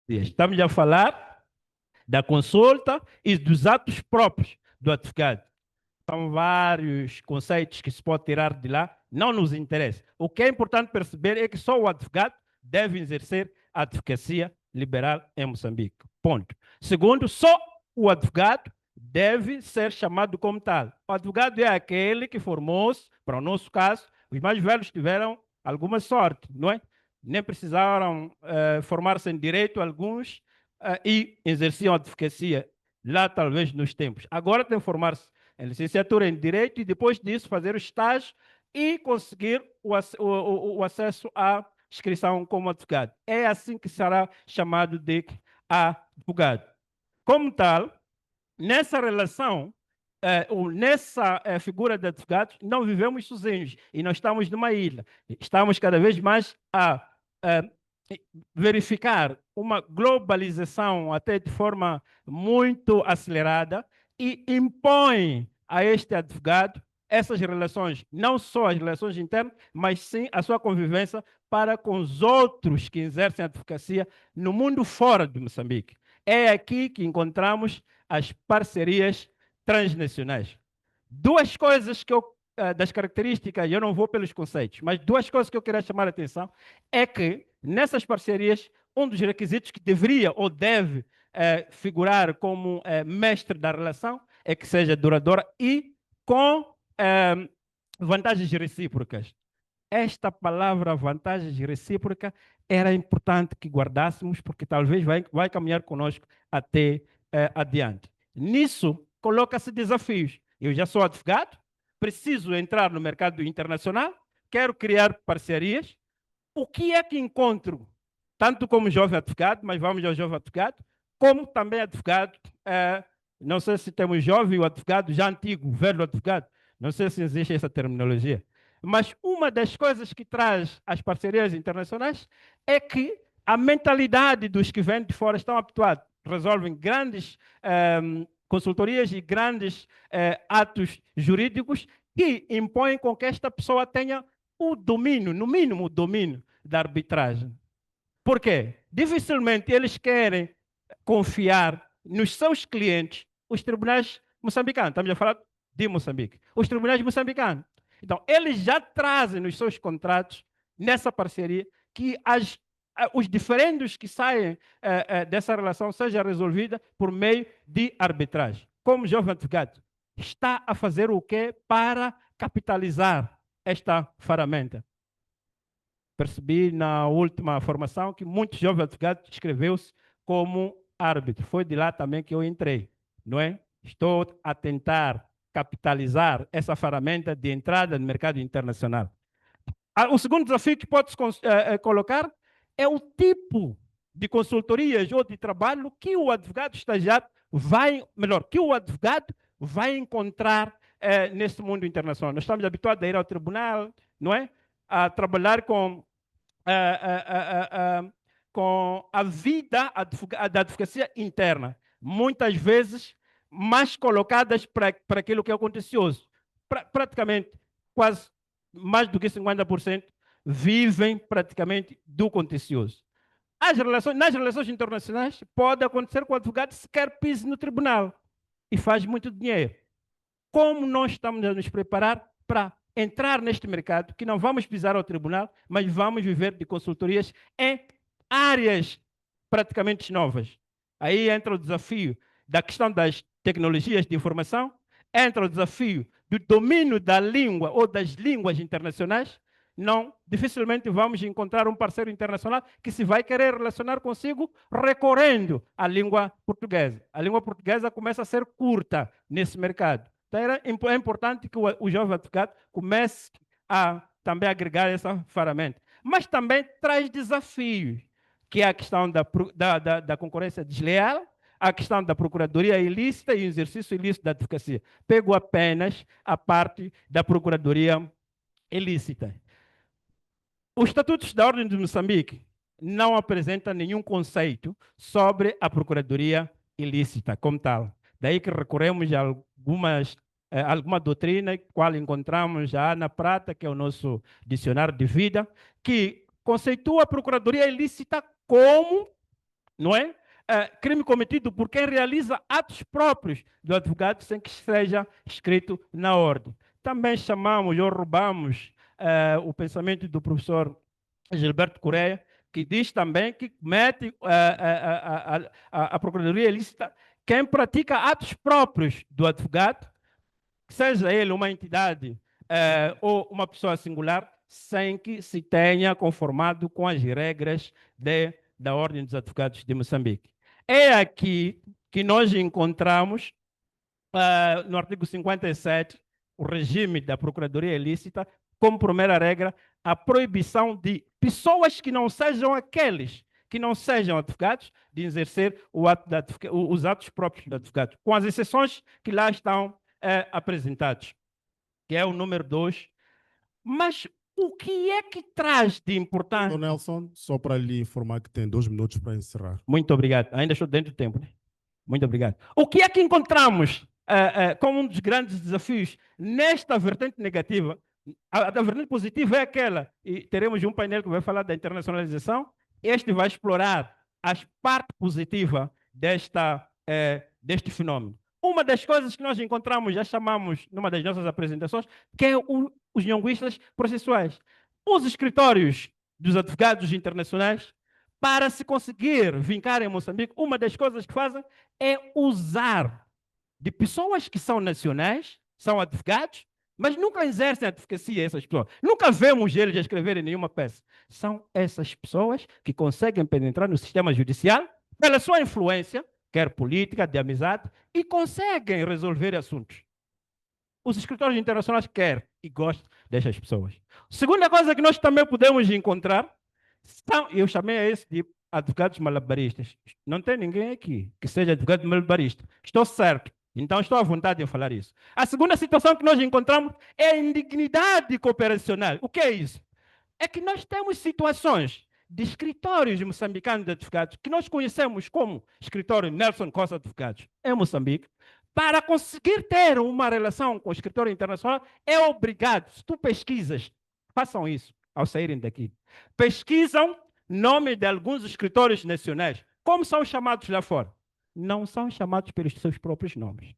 Estamos a falar da consulta e dos atos próprios do advogado. São vários conceitos que se pode tirar de lá, não nos interessa. O que é importante perceber é que só o advogado deve exercer a advocacia liberal em Moçambique. Ponto. Segundo, só o advogado deve ser chamado como tal. O advogado é aquele que formou-se, para o nosso caso, os mais velhos tiveram alguma sorte, não é? Nem precisaram formar-se em direito, alguns, e exerciam a advocacia lá, talvez, nos tempos. Agora tem que formar-se em licenciatura em Direito e depois disso fazer o estágio e conseguir o acesso à inscrição como advogado. É assim que será chamado de advogado. Como tal, nessa relação, ou nessa figura de advogados, não vivemos sozinhos e não estamos numa ilha. Estamos cada vez mais a verificar uma globalização até de forma muito acelerada e impõe a este advogado essas relações, não só as relações internas, mas sim a sua convivência para com os outros que exercem a advocacia no mundo fora de Moçambique. É aqui que encontramos as parcerias transnacionais. Duas coisas que das características, eu não vou pelos conceitos, mas duas coisas que eu queria chamar a atenção é que nessas parcerias, um dos requisitos que deveria ou deve figurar como mestre da relação é que seja duradoura e com vantagens recíprocas. Esta palavra vantagens recíprocas era importante que guardássemos, porque talvez vai caminhar conosco até adiante. Nisso, coloca-se desafios. Eu já sou advogado, preciso entrar no mercado internacional, quero criar parcerias. O que é que encontro, tanto como jovem advogado, mas vamos ao jovem advogado, como também advogado, não sei se temos jovem ou advogado já antigo, velho advogado, não sei se existe essa terminologia. Mas uma das coisas que traz as parcerias internacionais é que a mentalidade dos que vêm de fora estão habituados, resolvem grandes consultorias e grandes atos jurídicos que impõem com que esta pessoa tenha o domínio, no mínimo o domínio da arbitragem. Por quê? Dificilmente eles querem confiar nos seus clientes os tribunais moçambicanos. Estamos a falar de Moçambique. Os tribunais moçambicanos. Então, eles já trazem nos seus contratos, nessa parceria, que os diferendos que saem dessa relação seja resolvida por meio de arbitragem. Como jovem advogado, está a fazer o quê para capitalizar esta ferramenta? Percebi na última formação que muitos jovens advogados inscreveu-se como árbitro. Foi de lá também que eu entrei, não é? Estou a tentar capitalizar essa ferramenta de entrada no mercado internacional. O segundo desafio que pode-se colocar é o tipo de consultorias ou de trabalho que o advogado estagiário que o advogado vai encontrar nesse mundo internacional. Nós estamos habituados a ir ao tribunal, não é? A trabalhar com a vida da advocacia interna, muitas vezes mais colocadas para aquilo que é o contencioso. Praticamente, quase mais do que 50% vivem praticamente do contencioso. Nas relações internacionais, pode acontecer que o advogado sequer pise no tribunal e faz muito dinheiro. Como nós estamos a nos preparar para entrar neste mercado, que não vamos pisar ao tribunal, mas vamos viver de consultorias em áreas praticamente novas. Aí entra o desafio da questão das tecnologias de informação, entra o desafio do domínio da língua ou das línguas internacionais. Não, dificilmente vamos encontrar um parceiro internacional que se vai querer relacionar consigo recorrendo à língua portuguesa. A língua portuguesa começa a ser curta nesse mercado. Então, é importante que o jovem advogado comece a também agregar essa ferramenta. Mas também traz desafios, que é a questão da concorrência desleal, a questão da procuradoria ilícita e o exercício ilícito da advocacia. Pego apenas a parte da procuradoria ilícita. Os estatutos da Ordem de Moçambique não apresentam nenhum conceito sobre a procuradoria ilícita como tal. Daí que recorremos a alguma doutrina, qual encontramos já na Prata, que é o nosso dicionário de vida, que conceitua a procuradoria ilícita como não é? Crime cometido por quem realiza atos próprios do advogado sem que seja escrito na ordem. Também chamamos ou roubamos o pensamento do professor Gilberto Correia, que diz também que mete a Procuradoria Ilícita quem pratica atos próprios do advogado, seja ele uma entidade ou uma pessoa singular, sem que se tenha conformado com as regras da Ordem dos Advogados de Moçambique. É aqui que nós encontramos, no artigo 57, o regime da Procuradoria Ilícita, como primeira regra, a proibição de pessoas que não sejam aqueles que não sejam advogados de exercer os atos próprios do advogado, com as exceções que lá estão apresentados, que é o número 2. Mas o que é que traz de importante? Doutor Nelson, só para lhe informar que tem 2 minutos para encerrar. Muito obrigado. Ainda estou dentro do tempo, né? Muito obrigado. O que é que encontramos como um dos grandes desafios nesta vertente negativa? A vertente positiva é aquela, e teremos um painel que vai falar da internacionalização. Este vai explorar a parte positiva deste fenômeno. Uma das coisas que nós encontramos, já chamamos numa das nossas apresentações, que é os linguistas processuais. Os escritórios dos advogados internacionais, para se conseguir vincar em Moçambique, uma das coisas que fazem é usar de pessoas que são nacionais, são advogados, mas nunca exercem advocacia essas pessoas. Nunca vemos eles escreverem nenhuma peça. São essas pessoas que conseguem penetrar no sistema judicial pela sua influência, quer política, de amizade, e conseguem resolver assuntos. Os escritórios internacionais querem e gostam dessas pessoas. Segunda coisa que nós também podemos encontrar, eu chamei a esse de advogados malabaristas. Não tem ninguém aqui que seja advogado malabarista. Estou certo. Então, estou à vontade de falar isso. A segunda situação que nós encontramos é a indignidade cooperacional. O que é isso? É que nós temos situações de escritórios moçambicanos de advogados que nós conhecemos como escritório Nelson Costa Advogados em Moçambique. Para conseguir ter uma relação com o escritório internacional, é obrigado, se tu pesquisas, façam isso ao saírem daqui. Pesquisam nome de alguns escritórios nacionais. Como são chamados lá fora? Não são chamados pelos seus próprios nomes.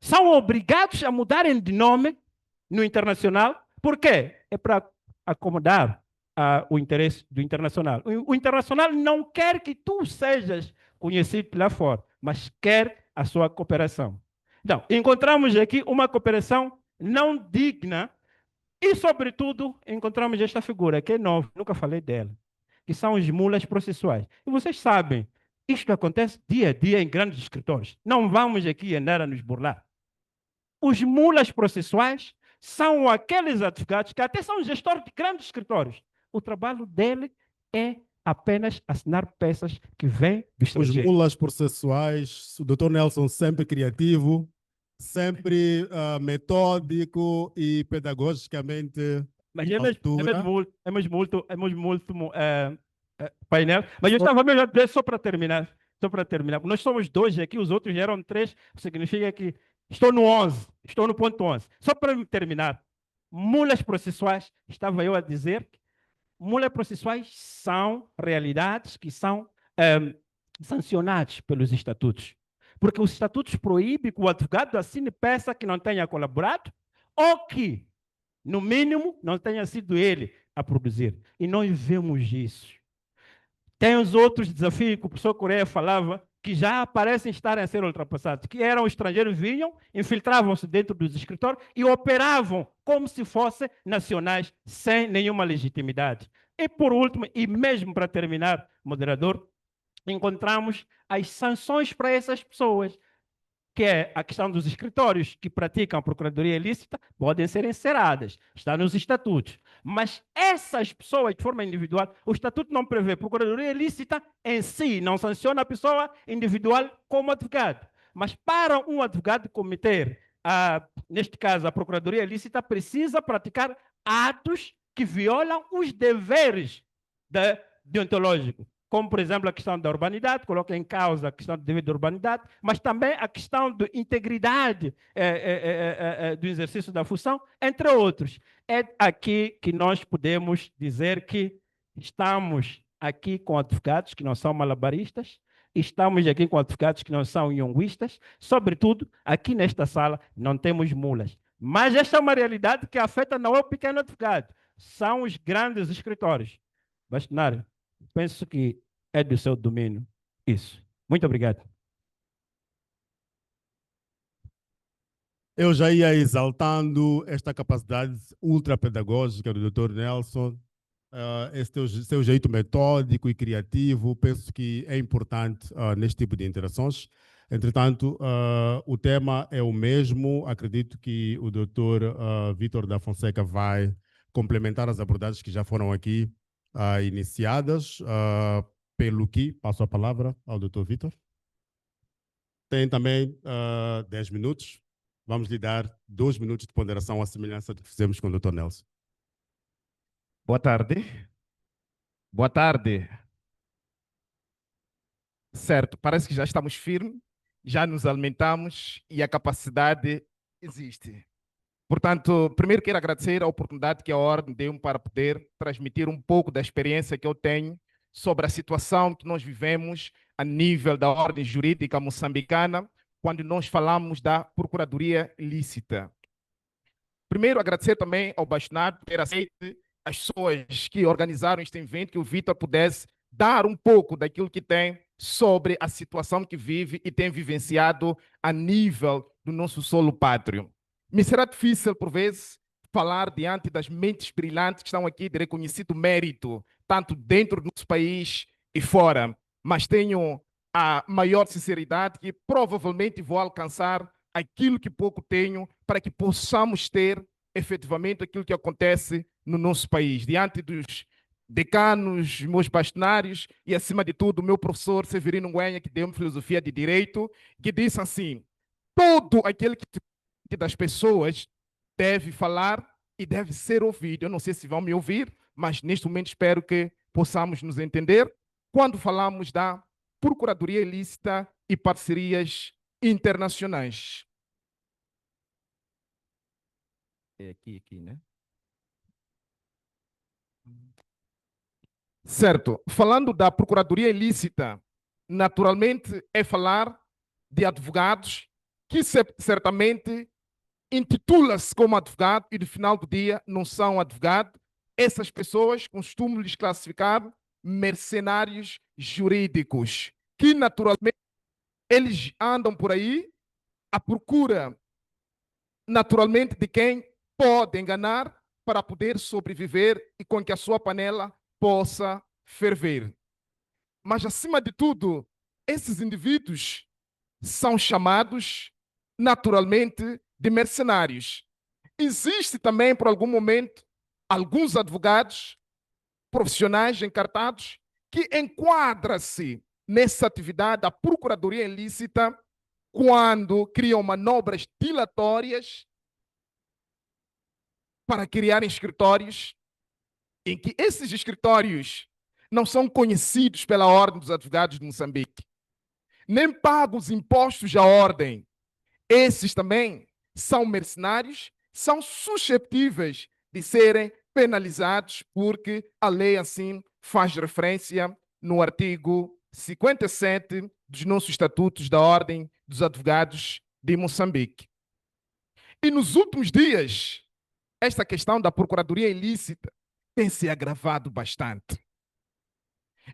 São obrigados a mudarem de nome no internacional. Por quê? É para acomodar o interesse do internacional. O internacional não quer que tu sejas conhecido lá fora, mas quer a sua cooperação. Então, encontramos aqui uma cooperação não digna e, sobretudo, encontramos esta figura, que é nova, nunca falei dela, que são os mulas processuais. E vocês sabem, isto acontece dia a dia em grandes escritórios. Não vamos aqui andar a nos burlar. Os mulas processuais são aqueles advogados que até são gestores de grandes escritórios. O trabalho dele é apenas assinar peças que vêm do estrangeiro. Os mulas processuais, o Dr. Nelson sempre criativo, sempre metódico e pedagogicamente. Mas é muito painel. Mas eu estava mesmo a dizer, só para terminar. Nós somos 2 aqui, os outros eram 3, significa que estou no 11, estou no ponto 11. Só para terminar, mulas processuais, estava eu a dizer, mulas processuais são realidades que são sancionadas pelos estatutos. Porque os estatutos proíbem que o advogado assine peça que não tenha colaborado ou que, no mínimo, não tenha sido ele a produzir. E nós vemos isso. Tem os outros desafios que o professor Correia falava, que já parecem estar a ser ultrapassados, que eram estrangeiros, vinham, infiltravam-se dentro dos escritórios e operavam como se fossem nacionais, sem nenhuma legitimidade. E, por último, e mesmo para terminar, moderador, encontramos as sanções para essas pessoas, que é a questão dos escritórios que praticam a procuradoria ilícita, podem ser encerradas, está nos estatutos. Mas essas pessoas, de forma individual, o estatuto não prevê. Procuradoria ilícita em si não sanciona a pessoa individual como advogado. Mas para um advogado cometer, neste caso, a procuradoria ilícita, precisa praticar atos que violam os deveres deontológicos, como, por exemplo, a questão da urbanidade, coloca em causa a questão do dever de urbanidade, mas também a questão da integridade do exercício da função, entre outros. É aqui que nós podemos dizer que estamos aqui com advogados que não são malabaristas, estamos aqui com advogados que não são yonguistas, sobretudo, aqui nesta sala não temos mulas. Mas esta é uma realidade que afeta não é o pequeno advogado, são os grandes escritórios. Bastonário, penso que é do seu domínio isso. Muito obrigado. Eu já ia exaltando esta capacidade ultrapedagógica do Dr. Nelson, esse seu jeito metódico e criativo, penso que é importante neste tipo de interações. Entretanto, o tema é o mesmo, acredito que o Dr. Vítor da Fonseca vai complementar as abordagens que já foram aqui iniciadas, pelo que passo a palavra ao Dr. Vítor. Tem também 10 minutos. Vamos lhe dar 2 minutos de ponderação à semelhança do que fizemos com o Dr. Nelson. Boa tarde. Boa tarde. Certo, parece que já estamos firmes, já nos alimentamos e a capacidade existe. Portanto, primeiro quero agradecer a oportunidade que a Ordem deu para poder transmitir um pouco da experiência que eu tenho sobre a situação que nós vivemos a nível da Ordem Jurídica Moçambicana, quando nós falamos da Procuradoria Ilícita. Primeiro, agradecer também ao Bastonário por ter aceito as pessoas que organizaram este evento, que o Vítor pudesse dar um pouco daquilo que tem sobre a situação que vive e tem vivenciado a nível do nosso solo pátrio. Me será difícil, por vezes, falar diante das mentes brilhantes que estão aqui de reconhecido mérito, tanto dentro do nosso país e fora, mas tenho a maior sinceridade que provavelmente vou alcançar aquilo que pouco tenho para que possamos ter efetivamente aquilo que acontece no nosso país, diante dos decanos, meus bastonários e, acima de tudo, o meu professor Severino Nguenha, que deu-me filosofia de direito, que disse assim: todo aquele que das pessoas deve falar e deve ser ouvido. Eu não sei se vão me ouvir, mas neste momento espero que possamos nos entender quando falamos da Procuradoria Ilícita e parcerias internacionais. É aqui, né? Certo. Falando da Procuradoria Ilícita, naturalmente é falar de advogados que certamente intitula-se como advogado e no final do dia não são advogados. Essas pessoas costumam lhes classificar mercenários jurídicos, que naturalmente eles andam por aí à procura naturalmente de quem pode enganar para poder sobreviver e com que a sua panela possa ferver. Mas, acima de tudo, esses indivíduos são chamados naturalmente de mercenários. Existe também, por algum momento, alguns advogados profissionais encartados que enquadram-se nessa atividade da procuradoria ilícita quando criam manobras dilatórias para criar escritórios em que esses escritórios não são conhecidos pela Ordem dos Advogados de Moçambique, nem pagam os impostos à Ordem. Esses também são mercenários, são suscetíveis de serem penalizados, porque a lei assim faz referência no artigo 57 dos nossos estatutos da Ordem dos Advogados de Moçambique. E nos últimos dias, esta questão da procuradoria ilícita tem se agravado bastante.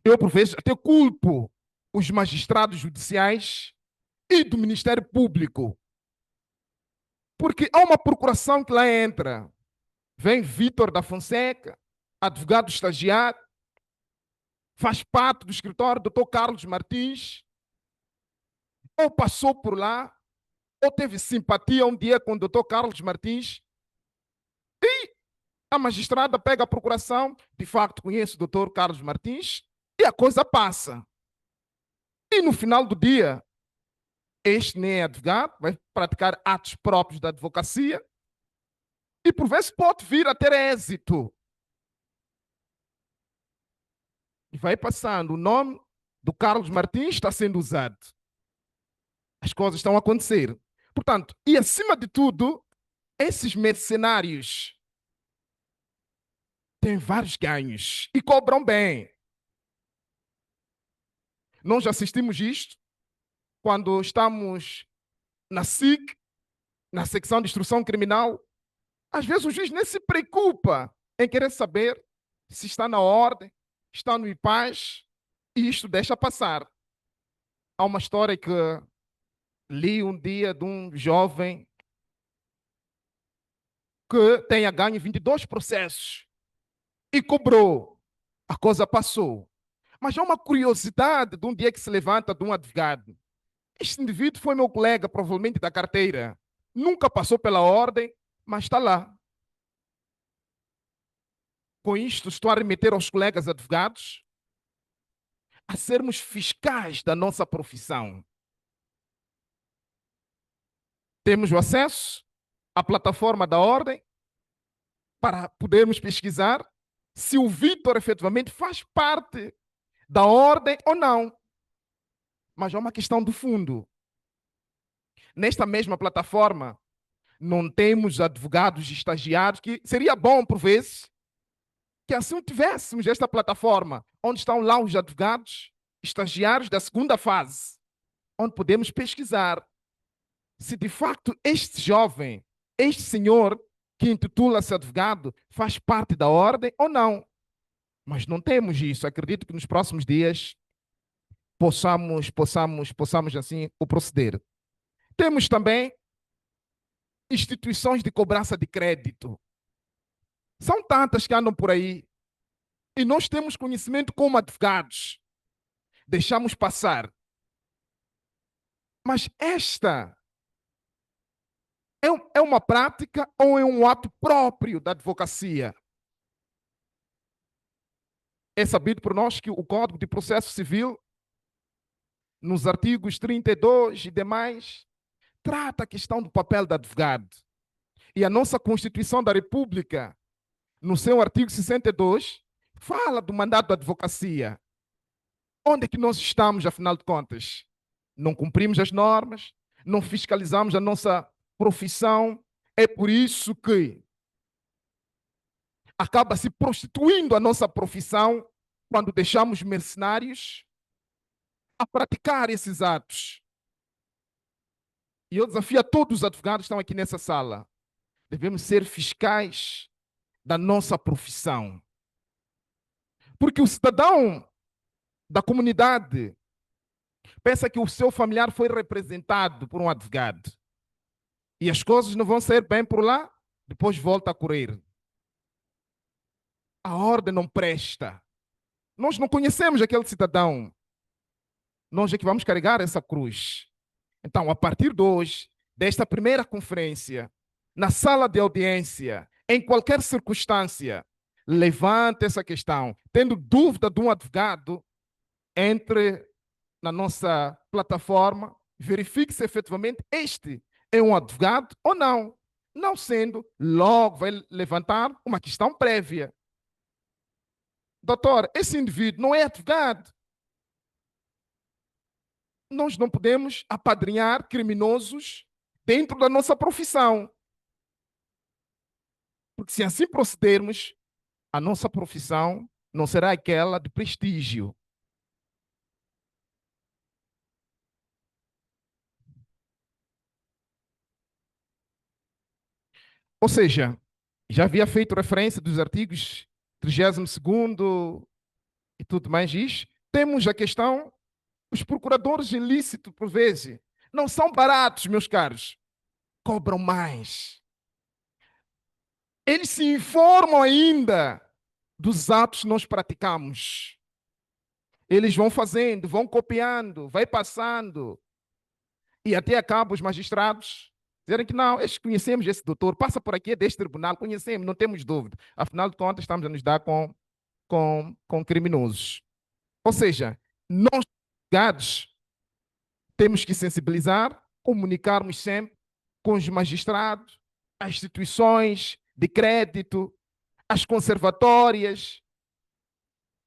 Eu, por vezes, até culpo os magistrados judiciais e do Ministério Público, porque há uma procuração que lá entra. Vem Vítor da Fonseca, advogado estagiário, faz parte do escritório do Dr. Carlos Martins, ou passou por lá, ou teve simpatia um dia com o Dr. Carlos Martins, e a magistrada pega a procuração, de facto conhece o Dr. Carlos Martins, e a coisa passa. E no final do dia, este nem é advogado, vai praticar atos próprios da advocacia, e por vezes pode vir a ter êxito. E vai passando, o nome do Carlos Martins está sendo usado. As coisas estão a acontecer. Portanto, e acima de tudo, esses mercenários têm vários ganhos e cobram bem. Nós assistimos isto quando estamos na SIC, na secção de instrução criminal. Às vezes o juiz nem se preocupa em querer saber se está na ordem, está no IPAS, e isto deixa passar. Há uma história que li um dia de um jovem que tenha ganho 22 processos e cobrou. A coisa passou. Mas há uma curiosidade de um dia que se levanta de um advogado. Este indivíduo foi meu colega, provavelmente da carteira. Nunca passou pela ordem, mas está lá. Com isto, estou a remeter aos colegas advogados a sermos fiscais da nossa profissão. Temos o acesso à plataforma da ordem para podermos pesquisar se o Vítor efetivamente faz parte da ordem ou não. Mas há uma questão do fundo. Nesta mesma plataforma, não temos advogados estagiários, que seria bom, por vezes, que assim tivéssemos esta plataforma, onde estão lá os advogados estagiários da segunda fase, onde podemos pesquisar se de facto este jovem, este senhor que intitula-se advogado, faz parte da ordem ou não. Mas não temos isso. Acredito que nos próximos dias possamos assim o proceder. Temos também instituições de cobrança de crédito. São tantas que andam por aí e nós temos conhecimento como advogados. Deixamos passar. Mas esta é uma prática ou é um ato próprio da advocacia? É sabido por nós que o Código de Processo Civil, nos artigos 32 e demais, trata a questão do papel do advogado. E a nossa Constituição da República, no seu artigo 62, fala do mandato da advocacia. Onde é que nós estamos, afinal de contas? Não cumprimos as normas, não fiscalizamos a nossa profissão. É por isso que acaba se prostituindo a nossa profissão quando deixamos mercenários a praticar esses atos. E eu desafio a todos os advogados que estão aqui nessa sala. Devemos ser fiscais da nossa profissão. Porque o cidadão da comunidade pensa que o seu familiar foi representado por um advogado. E as coisas não vão sair bem por lá, depois volta a correr. A ordem não presta. Nós não conhecemos aquele cidadão. Nós é que vamos carregar essa cruz. Então, a partir de hoje, desta primeira conferência, na sala de audiência, em qualquer circunstância, levante essa questão. Tendo dúvida de um advogado, entre na nossa plataforma, verifique se efetivamente este é um advogado ou não. Não sendo, logo vai levantar uma questão prévia. Doutor, esse indivíduo não é advogado. Nós não podemos apadrinhar criminosos dentro da nossa profissão. Porque se assim procedermos, a nossa profissão não será aquela de prestígio. Ou seja, já havia feito referência dos artigos 32º e tudo mais diz. Temos a questão, os procuradores ilícitos, por vezes, não são baratos, meus caros. Cobram mais. Eles se informam ainda dos atos que nós praticamos. Eles vão fazendo, vão copiando, vai passando. E até acaba os magistrados dizerem que não, conhecemos esse doutor, passa por aqui, é deste tribunal, conhecemos, não temos dúvida. Afinal de contas, estamos a nos dar com criminosos. Ou seja, nós, advogados, temos que sensibilizar, comunicarmos sempre com os magistrados, as instituições de crédito, as conservatórias,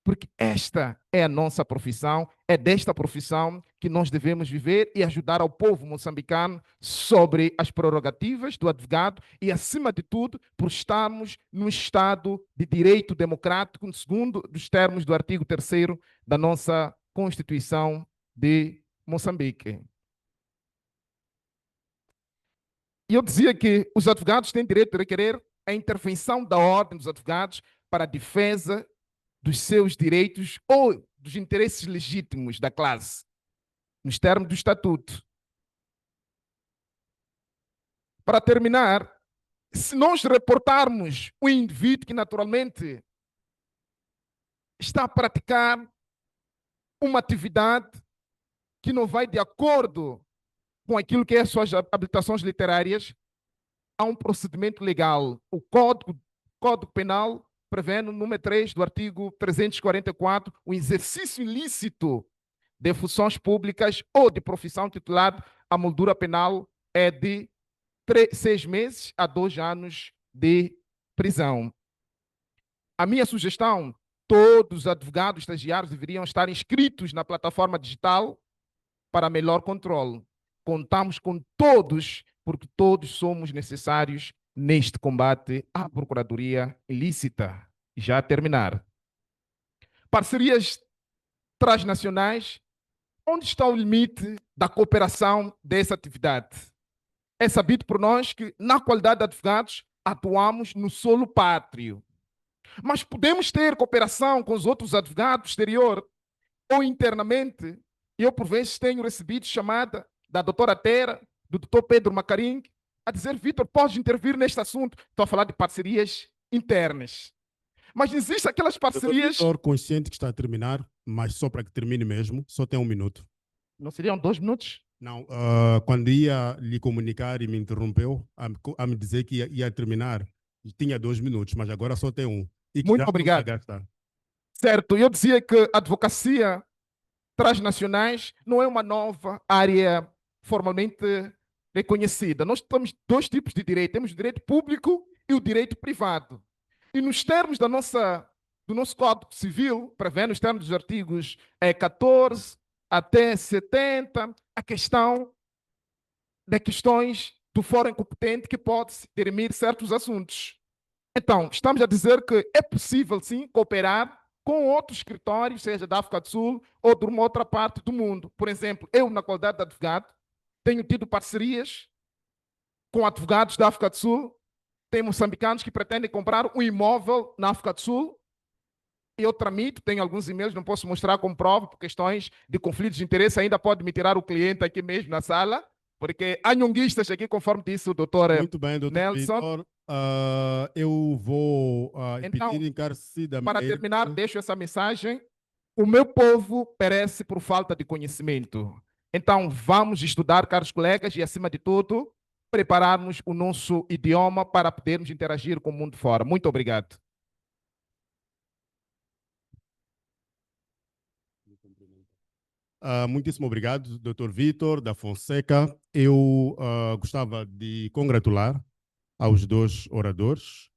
porque esta é a nossa profissão, é desta profissão que nós devemos viver e ajudar ao povo moçambicano sobre as prerrogativas do advogado e, acima de tudo, por estarmos num Estado de direito democrático, segundo os termos do artigo 3º da nossa Constituição de Moçambique. E eu dizia que os advogados têm direito de requerer a intervenção da Ordem dos Advogados para a defesa dos seus direitos ou dos interesses legítimos da classe, nos termos do Estatuto. Para terminar, se nós reportarmos um indivíduo que naturalmente está a praticar uma atividade que não vai de acordo com aquilo que é as suas habilitações literárias, há um procedimento legal. O Código Penal prevê no número 3 do artigo 344 o exercício ilícito de funções públicas ou de profissão titulada, a moldura penal é de 6 meses a 2 anos de prisão. A minha sugestão, todos os advogados estagiários deveriam estar inscritos na plataforma digital para melhor controle. Contamos com todos, porque todos somos necessários neste combate à procuradoria ilícita. Já a terminar. Parcerias transnacionais, onde está o limite da cooperação dessa atividade? É sabido por nós que, na qualidade de advogados, atuamos no solo pátrio. Mas podemos ter cooperação com os outros advogados do exterior ou internamente. Eu, por vezes, tenho recebido chamada da doutora Tera, do doutor Pedro Macarim, a dizer: Vitor, podes intervir neste assunto? Estou a falar de parcerias internas. Mas existem aquelas parcerias... Doutor, consciente que está a terminar, mas só para que termine mesmo, só tem 1 minuto. Não seriam 2 minutos? Não, quando ia lhe comunicar e me interrompeu, a me dizer que ia terminar, tinha 2 minutos, mas agora só tem 1. E que Muito já obrigado. está a gastar. Certo, eu dizia que a advocacia transnacionais não é uma nova área formalmente reconhecida. Nós temos 2 tipos de direito. Temos o direito público e o direito privado. E nos termos do nosso Código Civil, prevê nos termos dos artigos 14 até 70, a questão de questões do fórum competente que pode dirimir certos assuntos. Então, estamos a dizer que é possível, sim, cooperar com outros escritórios, seja da África do Sul ou de uma outra parte do mundo. Por exemplo, eu, na qualidade de advogado, tenho tido parcerias com advogados da África do Sul. Tem moçambicanos que pretendem comprar um imóvel na África do Sul. Eu tramito, tenho alguns e-mails, não posso mostrar como prova por questões de conflitos de interesse. Ainda pode me tirar o cliente aqui mesmo na sala, porque há nhonguistas aqui, conforme disse o doutor Muito bem, doutor Nelson. Vitor. Eu vou Então, pedir encarecidamente... para terminar, deixo essa mensagem. O meu povo perece por falta de conhecimento. Então, vamos estudar, caros colegas, e, acima de tudo, prepararmos o nosso idioma para podermos interagir com o mundo fora. Muito obrigado. Muitíssimo obrigado, doutor Vitor da Fonseca. Eu gostava de congratular aos 2 oradores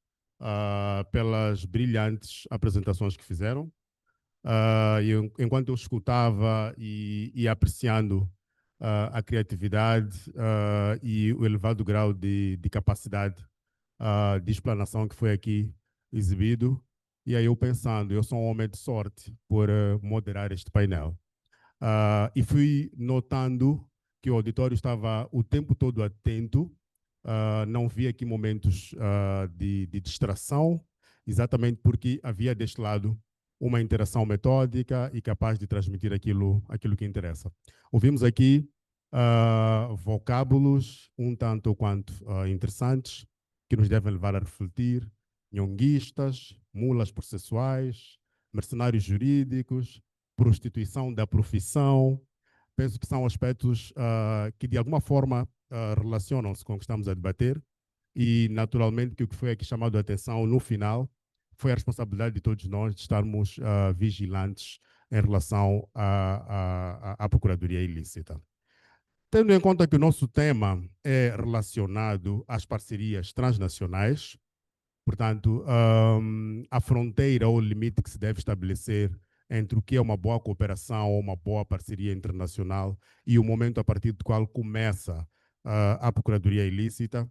pelas brilhantes apresentações que fizeram. Enquanto eu escutava e apreciando a criatividade e o elevado grau de capacidade de explanação que foi aqui exibido, e aí eu pensando, eu sou um homem de sorte por moderar este painel. E fui notando que o auditório estava o tempo todo atento, não vi aqui momentos de distração, exatamente porque havia deste lado uma interação metódica e capaz de transmitir aquilo que interessa. Ouvimos aqui vocábulos um tanto quanto interessantes, que nos devem levar a refletir: nhonguistas, mulas processuais, mercenários jurídicos, prostituição da profissão. Penso que são aspectos que de alguma forma relacionam-se com o que estamos a debater, e naturalmente que o que foi aqui chamado a atenção no final foi a responsabilidade de todos nós de estarmos vigilantes em relação à procuradoria ilícita. Tendo em conta que o nosso tema é relacionado às parcerias transnacionais, portanto, a fronteira ou o limite que se deve estabelecer entre o que é uma boa cooperação ou uma boa parceria internacional e o momento a partir do qual começa a procuradoria ilícita.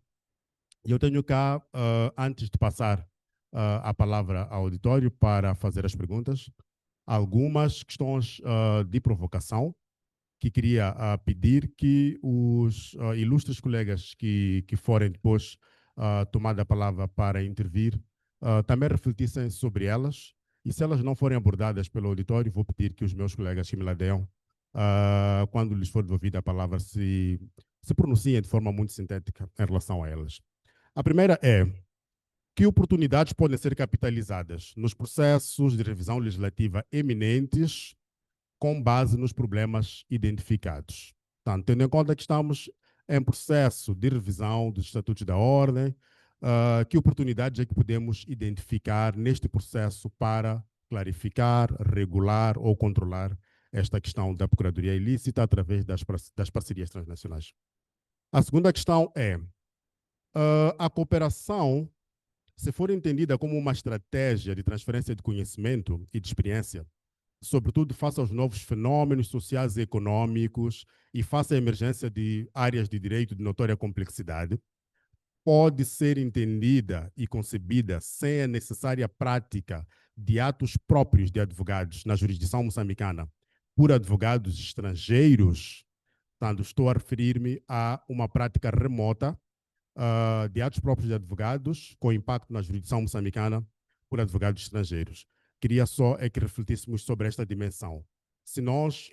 E eu tenho cá, antes de passar a palavra ao auditório para fazer as perguntas, algumas questões de provocação que queria pedir que os ilustres colegas que forem depois tomar a palavra para intervir também refletissem sobre elas, e se elas não forem abordadas pelo auditório, vou pedir que os meus colegas que me ladeiam, quando lhes for devolvida a palavra, se pronunciem de forma muito sintética em relação a elas. A primeira é: que oportunidades podem ser capitalizadas nos processos de revisão legislativa eminentes com base nos problemas identificados? Portanto, tendo em conta que estamos em processo de revisão dos estatutos da ordem, que oportunidades é que podemos identificar neste processo para clarificar, regular ou controlar esta questão da procuradoria ilícita através das parcerias transnacionais? A segunda questão é: a cooperação, se for entendida como uma estratégia de transferência de conhecimento e de experiência, sobretudo face aos novos fenômenos sociais e econômicos e face à emergência de áreas de direito de notória complexidade, pode ser entendida e concebida sem a necessária prática de atos próprios de advogados na jurisdição moçambicana por advogados estrangeiros. Portanto, estou a referir-me a uma prática remota de atos próprios de advogados com impacto na jurisdição moçambicana por advogados estrangeiros. Queria só que refletíssemos sobre esta dimensão. Se nós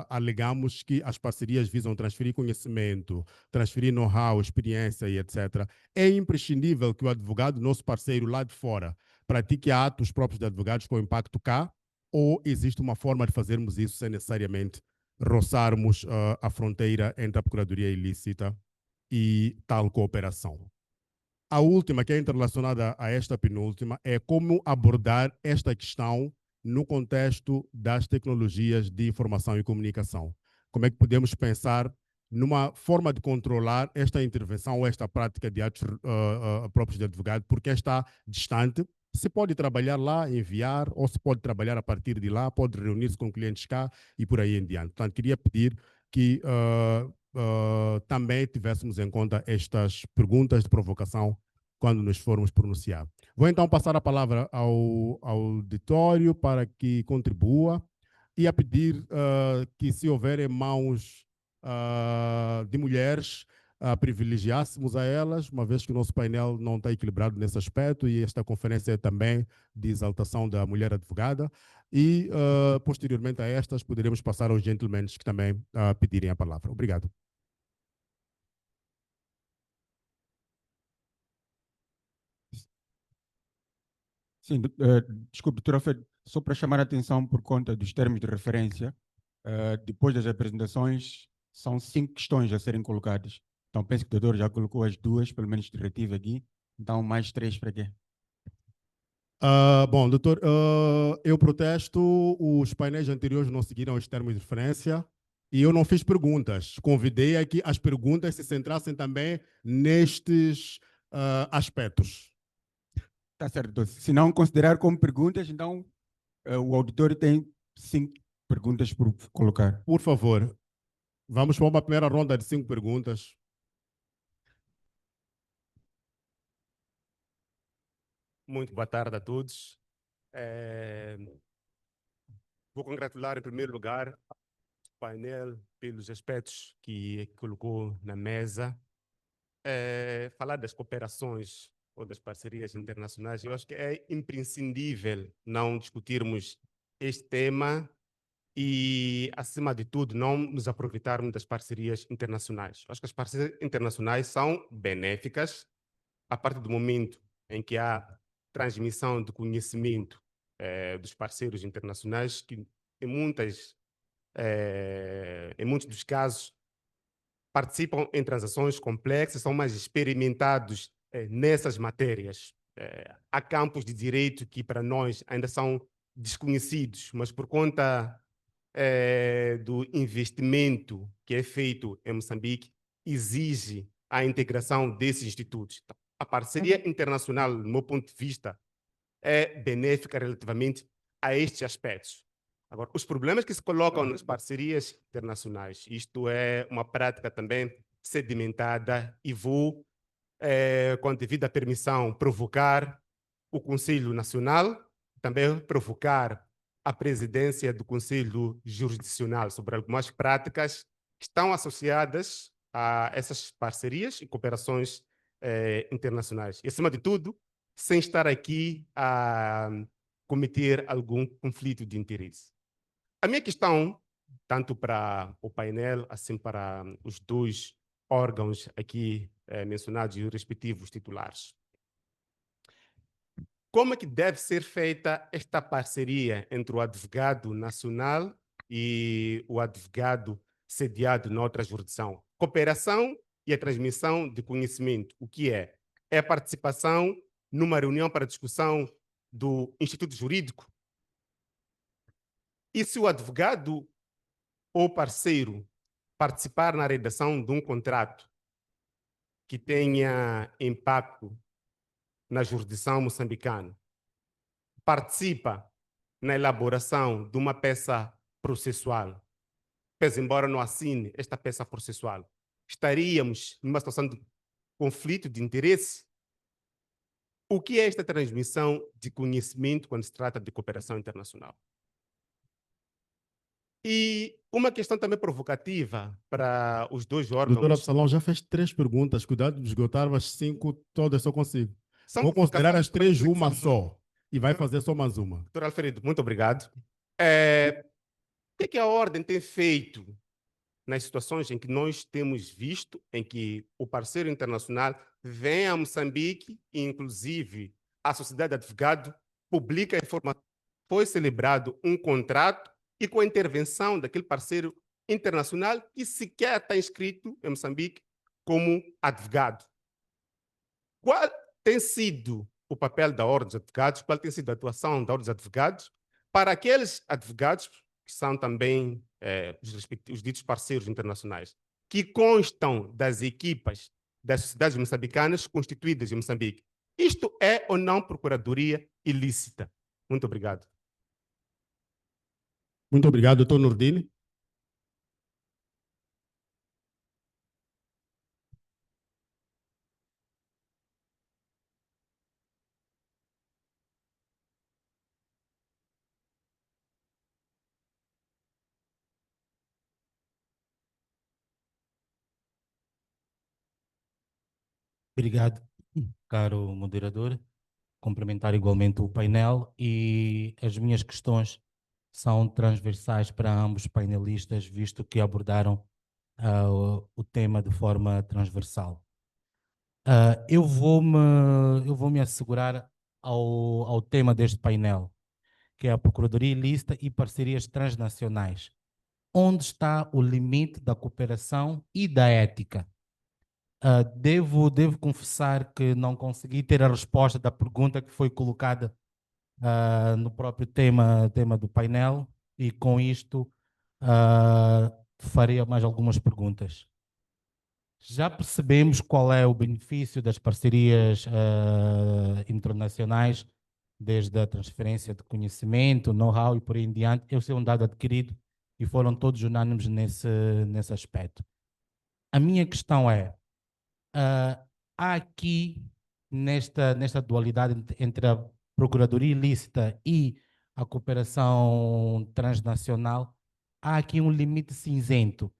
alegamos que as parcerias visam transferir conhecimento, transferir know-how, experiência e etc., é imprescindível que o advogado, nosso parceiro lá de fora, pratique atos próprios de advogados com impacto cá, ou existe uma forma de fazermos isso sem necessariamente roçarmos a fronteira entre a procuradoria ilícita e tal cooperação? A última, que é interrelacionada a esta penúltima, é como abordar esta questão no contexto das tecnologias de informação e comunicação. Como é que podemos pensar numa forma de controlar esta intervenção ou esta prática de atos próprios de advogado, porque está distante. Se pode trabalhar lá, enviar, ou se pode trabalhar a partir de lá, pode reunir-se com clientes cá e por aí em diante. Portanto, queria pedir que também tivéssemos em conta estas perguntas de provocação quando nos formos pronunciar. Vou então passar a palavra ao auditório para que contribua e a pedir que, se houverem mãos de mulheres, privilegiássemos a elas, uma vez que o nosso painel não está equilibrado nesse aspecto e esta conferência é também de exaltação da mulher advogada. E, posteriormente a estas, poderemos passar aos gentlemen que também pedirem a palavra. Obrigado. Sim, desculpe, doutor Alfredo, só para chamar a atenção por conta dos termos de referência, depois das apresentações, são 5 questões a serem colocadas. Então, penso que o doutor já colocou as 2, pelo menos de retivo aqui. Então, mais 3 para quê? Bom, doutor, eu protesto, os painéis anteriores não seguiram os termos de referência e eu não fiz perguntas. Convidei a que as perguntas se centrassem também nestes aspectos. Está certo, doutor. Se não considerar como perguntas, então o auditório tem 5 perguntas por colocar. Por favor, vamos para uma primeira ronda de 5 perguntas. Muito boa tarde a todos. Vou congratular, em primeiro lugar, o painel pelos aspectos que colocou na mesa. Falar das cooperações ou das parcerias internacionais, eu acho que é imprescindível não discutirmos este tema e, acima de tudo, não nos aproveitarmos das parcerias internacionais. Eu acho que as parcerias internacionais são benéficas a partir do momento em que há transmissão de conhecimento dos parceiros internacionais, que em muitos dos casos participam em transações complexas, são mais experimentados nessas matérias. Há campos de direito que para nós ainda são desconhecidos, mas por conta do investimento que é feito em Moçambique, exige a integração desses institutos. Então, a parceria internacional, do meu ponto de vista, é benéfica relativamente a estes aspectos. Agora, os problemas que se colocam nas parcerias internacionais, isto é uma prática também sedimentada e vou, com a devida permissão, provocar o Conselho Nacional, também provocar a presidência do Conselho Jurisdicional sobre algumas práticas que estão associadas a essas parcerias e cooperações internacionais. E, acima de tudo, sem estar aqui a cometer algum conflito de interesse. A minha questão, tanto para o painel, assim para os dois órgãos aqui mencionados e os respectivos titulares. Como é que deve ser feita esta parceria entre o advogado nacional e o advogado sediado na outra jurisdição? Cooperação e a transmissão de conhecimento. O que é? É a participação numa reunião para discussão do Instituto Jurídico? E se o advogado ou parceiro participar na redação de um contrato que tenha impacto na jurisdição moçambicana, participa na elaboração de uma peça processual, pese embora não assine esta peça processual, estaríamos numa situação de conflito de interesse? O que é esta transmissão de conhecimento quando se trata de cooperação internacional? E uma questão também provocativa para os dois órgãos. Doutor Absalão já fez 3 perguntas. Cuidado de esgotar as 5 todas só consigo. São Vou considerar as 3 uma provocações. só. E vai fazer só mais uma. Doutor Alfredo, muito obrigado. O que a ordem tem feito nas situações em que nós temos visto em que o parceiro internacional vem a Moçambique e, inclusive, a Sociedade de Advogado publica a informação? Foi celebrado um contrato e com a intervenção daquele parceiro internacional que sequer está inscrito em Moçambique como advogado. Qual tem sido o papel da Ordem dos Advogados? Qual tem sido a atuação da Ordem dos Advogados para aqueles advogados que são também os ditos parceiros internacionais, que constam das equipas das sociedades moçambicanas constituídas em Moçambique? Isto é ou não procuradoria ilícita? Muito obrigado. Muito obrigado, doutor Nurdini. Obrigado, caro moderador. Cumprimentar igualmente o painel, e as minhas questões são transversais para ambos os painelistas, visto que abordaram o tema de forma transversal. Eu vou me assegurar ao tema deste painel, que é a Procuradoria Ilícita e parcerias transnacionais. Onde está o limite da cooperação e da ética? Devo confessar que não consegui ter a resposta da pergunta que foi colocada no próprio tema do painel, e com isto farei mais algumas perguntas. Já percebemos qual é o benefício das parcerias internacionais, desde a transferência de conhecimento, know-how e por aí em diante. Esse é um dado adquirido e foram todos unânimes nesse aspecto. A minha questão é, há aqui, nesta dualidade entre a procuradoria ilícita e a cooperação transnacional, há aqui um limite cinzento.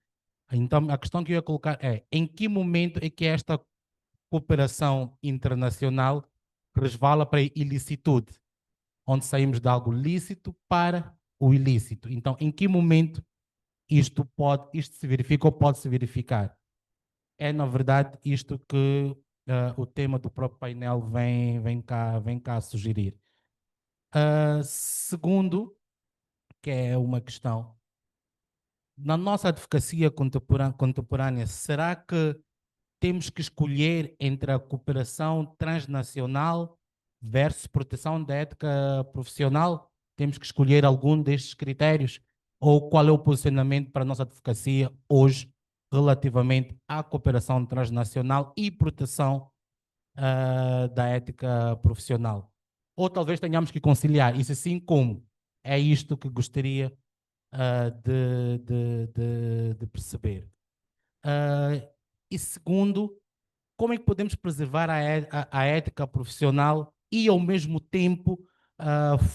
Então, a questão que eu ia colocar é, em que momento é que esta cooperação internacional resvala para a ilicitude, onde saímos de algo lícito para o ilícito? Então, em que momento isto se verifica ou pode se verificar? É, na verdade, isto que o tema do próprio painel vem cá sugerir. Segundo, que é uma questão, na nossa advocacia contemporânea, será que temos que escolher entre a cooperação transnacional versus proteção da ética profissional? Temos que escolher algum destes critérios? Ou qual é o posicionamento para a nossa advocacia hoje relativamente à cooperação transnacional e proteção da ética profissional? Ou talvez tenhamos que conciliar, e se sim, como? É isto que gostaria de perceber. E segundo, como é que podemos preservar a ética profissional e, ao mesmo tempo,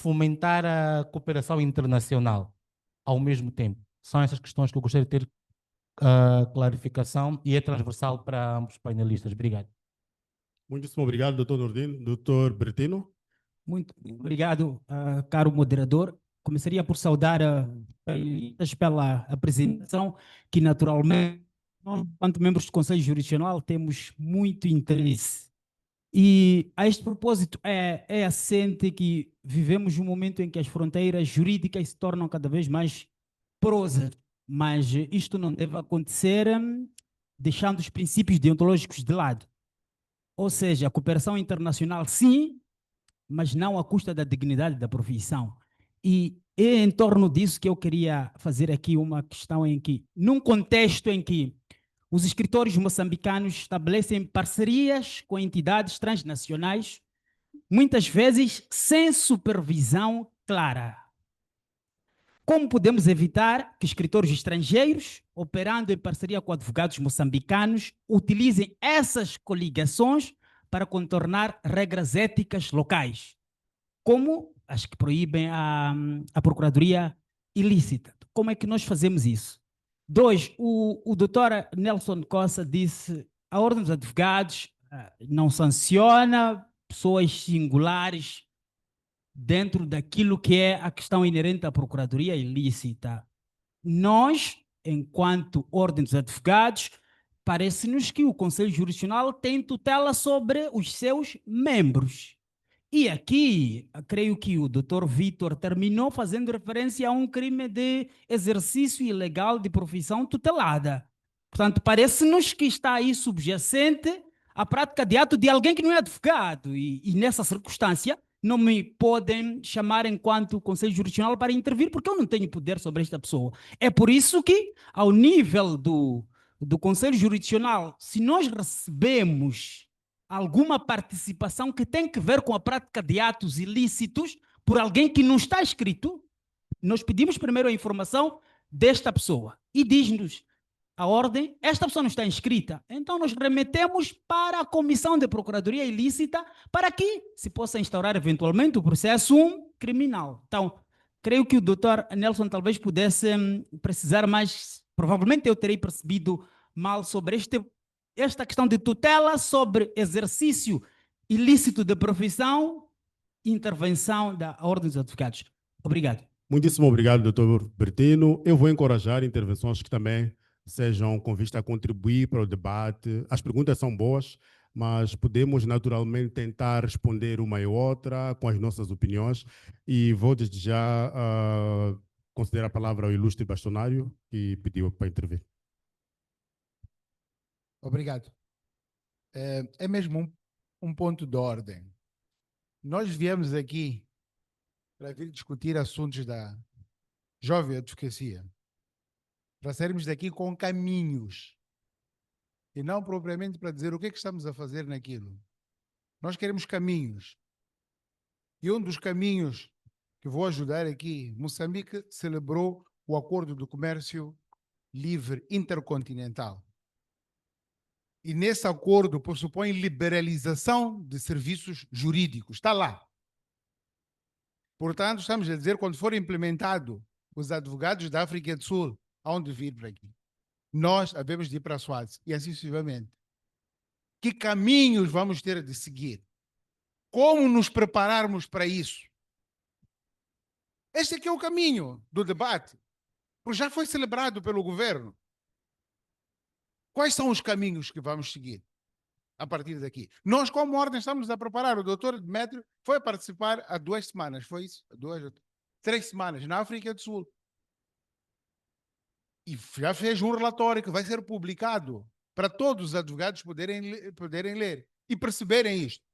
fomentar a cooperação internacional ao mesmo tempo. São essas questões que eu gostaria de ter clarificação e é transversal para ambos os painelistas. Obrigado. Muitíssimo obrigado, doutor Nordino. Doutor Bertino. Muito obrigado, caro moderador. Começaria por saudar pela apresentação, que naturalmente, nós, enquanto membros do Conselho Jurisdicional, temos muito interesse. E a este propósito é assente que vivemos um momento em que as fronteiras jurídicas se tornam cada vez mais porosas, mas isto não deve acontecer deixando os princípios deontológicos de lado. Ou seja, a cooperação internacional sim, mas não à custa da dignidade da profissão. E é em torno disso que eu queria fazer aqui uma questão em que, num contexto em que os escritórios moçambicanos estabelecem parcerias com entidades transnacionais, muitas vezes sem supervisão clara. Como podemos evitar que escritórios estrangeiros, operando em parceria com advogados moçambicanos, utilizem essas coligações para contornar regras éticas locais, como as que proíbem a procuradoria ilícita? Como é que nós fazemos isso? 2, o doutor Nelson Costa disse a Ordem dos Advogados não sanciona pessoas singulares dentro daquilo que é a questão inerente à procuradoria ilícita. Nós, enquanto Ordem dos Advogados, parece-nos que o Conselho Jurisdicional tem tutela sobre os seus membros. E aqui, creio que o doutor Vítor terminou fazendo referência a um crime de exercício ilegal de profissão tutelada. Portanto, parece-nos que está aí subjacente a prática de ato de alguém que não é advogado. E nessa circunstância, não me podem chamar enquanto Conselho Jurisdicional para intervir, porque eu não tenho poder sobre esta pessoa. É por isso que, ao nível do Conselho Jurisdicional, se nós recebemos alguma participação que tem que ver com a prática de atos ilícitos por alguém que não está escrito, nós pedimos primeiro a informação desta pessoa e diz-nos a ordem, esta pessoa não está inscrita, então nós remetemos para a Comissão de Procuradoria Ilícita para que se possa instaurar eventualmente o processo criminal. Então, creio que o doutor Nelson talvez pudesse precisar mais, provavelmente eu terei percebido mal sobre esta questão de tutela sobre exercício ilícito de profissão e intervenção da Ordem dos Advogados. Obrigado. Muitíssimo obrigado, doutor Bertino. Eu vou encorajar intervenções que também sejam com vista a contribuir para o debate. As perguntas são boas, mas podemos naturalmente tentar responder uma e outra com as nossas opiniões. E vou desde já conceder a palavra ao ilustre bastonário que pediu para intervir. Obrigado. É mesmo um ponto de ordem. Nós viemos aqui para vir discutir assuntos da jovem advocacia, para sairmos daqui com caminhos e não propriamente para dizer o que é que estamos a fazer naquilo. Nós queremos caminhos. E um dos caminhos que vou ajudar aqui, Moçambique celebrou o Acordo de Comércio Livre Intercontinental. E nesse acordo pressupõe liberalização de serviços jurídicos. Está lá. Portanto, estamos a dizer, quando for implementado, os advogados da África do Sul hão de vir para aqui. Nós havemos de ir para a Suácia e assim sucessivamente. Que caminhos vamos ter de seguir? Como nos prepararmos para isso? Este aqui é o caminho do debate, porque já foi celebrado pelo governo. Quais são os caminhos que vamos seguir a partir daqui? Nós, como ordem, estamos a preparar. O doutor Demétrio foi participar há 2 semanas, foi isso? 3 semanas, na África do Sul. E já fez um relatório que vai ser publicado para todos os advogados poderem ler e perceberem isto.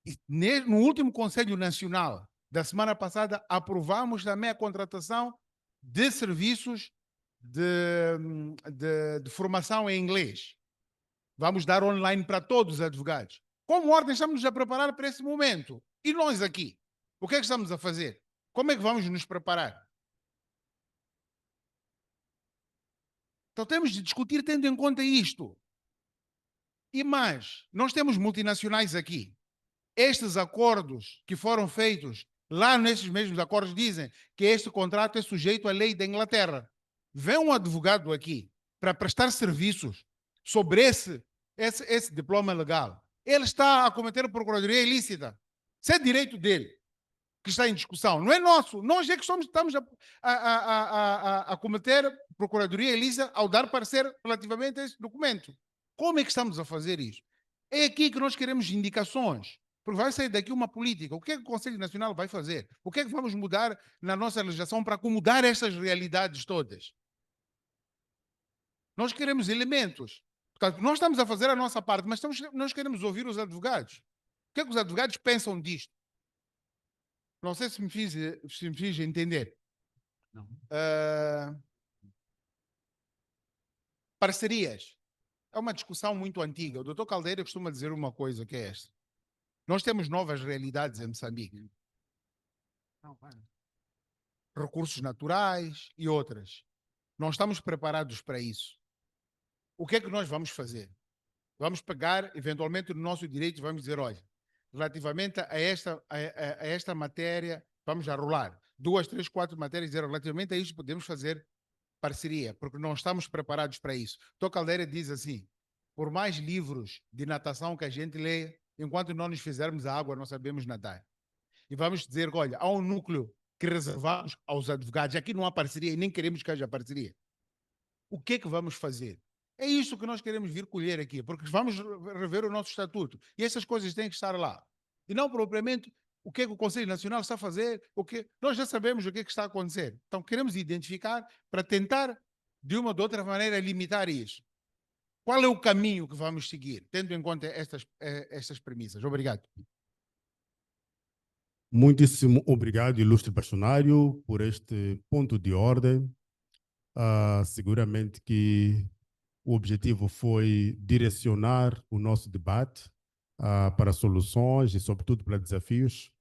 E no último Conselho Nacional da semana passada, aprovamos também a contratação de serviços de formação em inglês. Vamos dar online para todos os advogados. Como ordem, estamos a preparar para esse momento. E nós aqui? O que é que estamos a fazer? Como é que vamos nos preparar? Então temos de discutir tendo em conta isto. E mais, nós temos multinacionais aqui. Estes acordos que foram feitos Lá nesses mesmos acordos dizem que este contrato é sujeito à lei da Inglaterra. Vem um advogado aqui para prestar serviços sobre esse diploma legal. Ele está a cometer procuradoria ilícita. Isso é direito dele que está em discussão, não é nosso. Nós é que estamos a cometer procuradoria ilícita ao dar parecer relativamente a esse documento. Como é que estamos a fazer isso? É aqui que nós queremos indicações, porque vai sair daqui uma política. O que é que o Conselho Nacional vai fazer? O que é que vamos mudar na nossa legislação para acomodar estas realidades todas? Nós queremos elementos. Portanto, nós estamos a fazer a nossa parte, mas nós queremos ouvir os advogados. O que é que os advogados pensam disto? Não sei se me fiz entender. Não. Parcerias. É uma discussão muito antiga. O doutor Caldeira costuma dizer uma coisa que é esta. Nós temos novas realidades em Moçambique. Recursos naturais e outras. Não estamos preparados para isso. O que é que nós vamos fazer? Vamos pegar, eventualmente, no nosso direito e vamos dizer, olha, relativamente a esta matéria, vamos arrolar 2, 3, 4 matérias e dizer, relativamente a isto podemos fazer parceria, porque não estamos preparados para isso. Tô Caldeira diz assim, por mais livros de natação que a gente lê, enquanto não nos fizermos a água, não sabemos nadar. E vamos dizer, olha, há um núcleo que reservamos aos advogados, aqui não há parceria e nem queremos que haja parceria. O que é que vamos fazer? É isso que nós queremos vir colher aqui, porque vamos rever o nosso estatuto. E essas coisas têm que estar lá. E não propriamente o que é que o Conselho Nacional está a fazer, nós já sabemos o que é que está a acontecer. Então, queremos identificar para tentar, de uma ou de outra maneira, limitar isso. Qual é o caminho que vamos seguir, tendo em conta estas premissas? Obrigado. Muitíssimo obrigado, ilustre bastonário, por este ponto de ordem. Seguramente que o objetivo foi direcionar o nosso debate para soluções e, sobretudo, para desafios.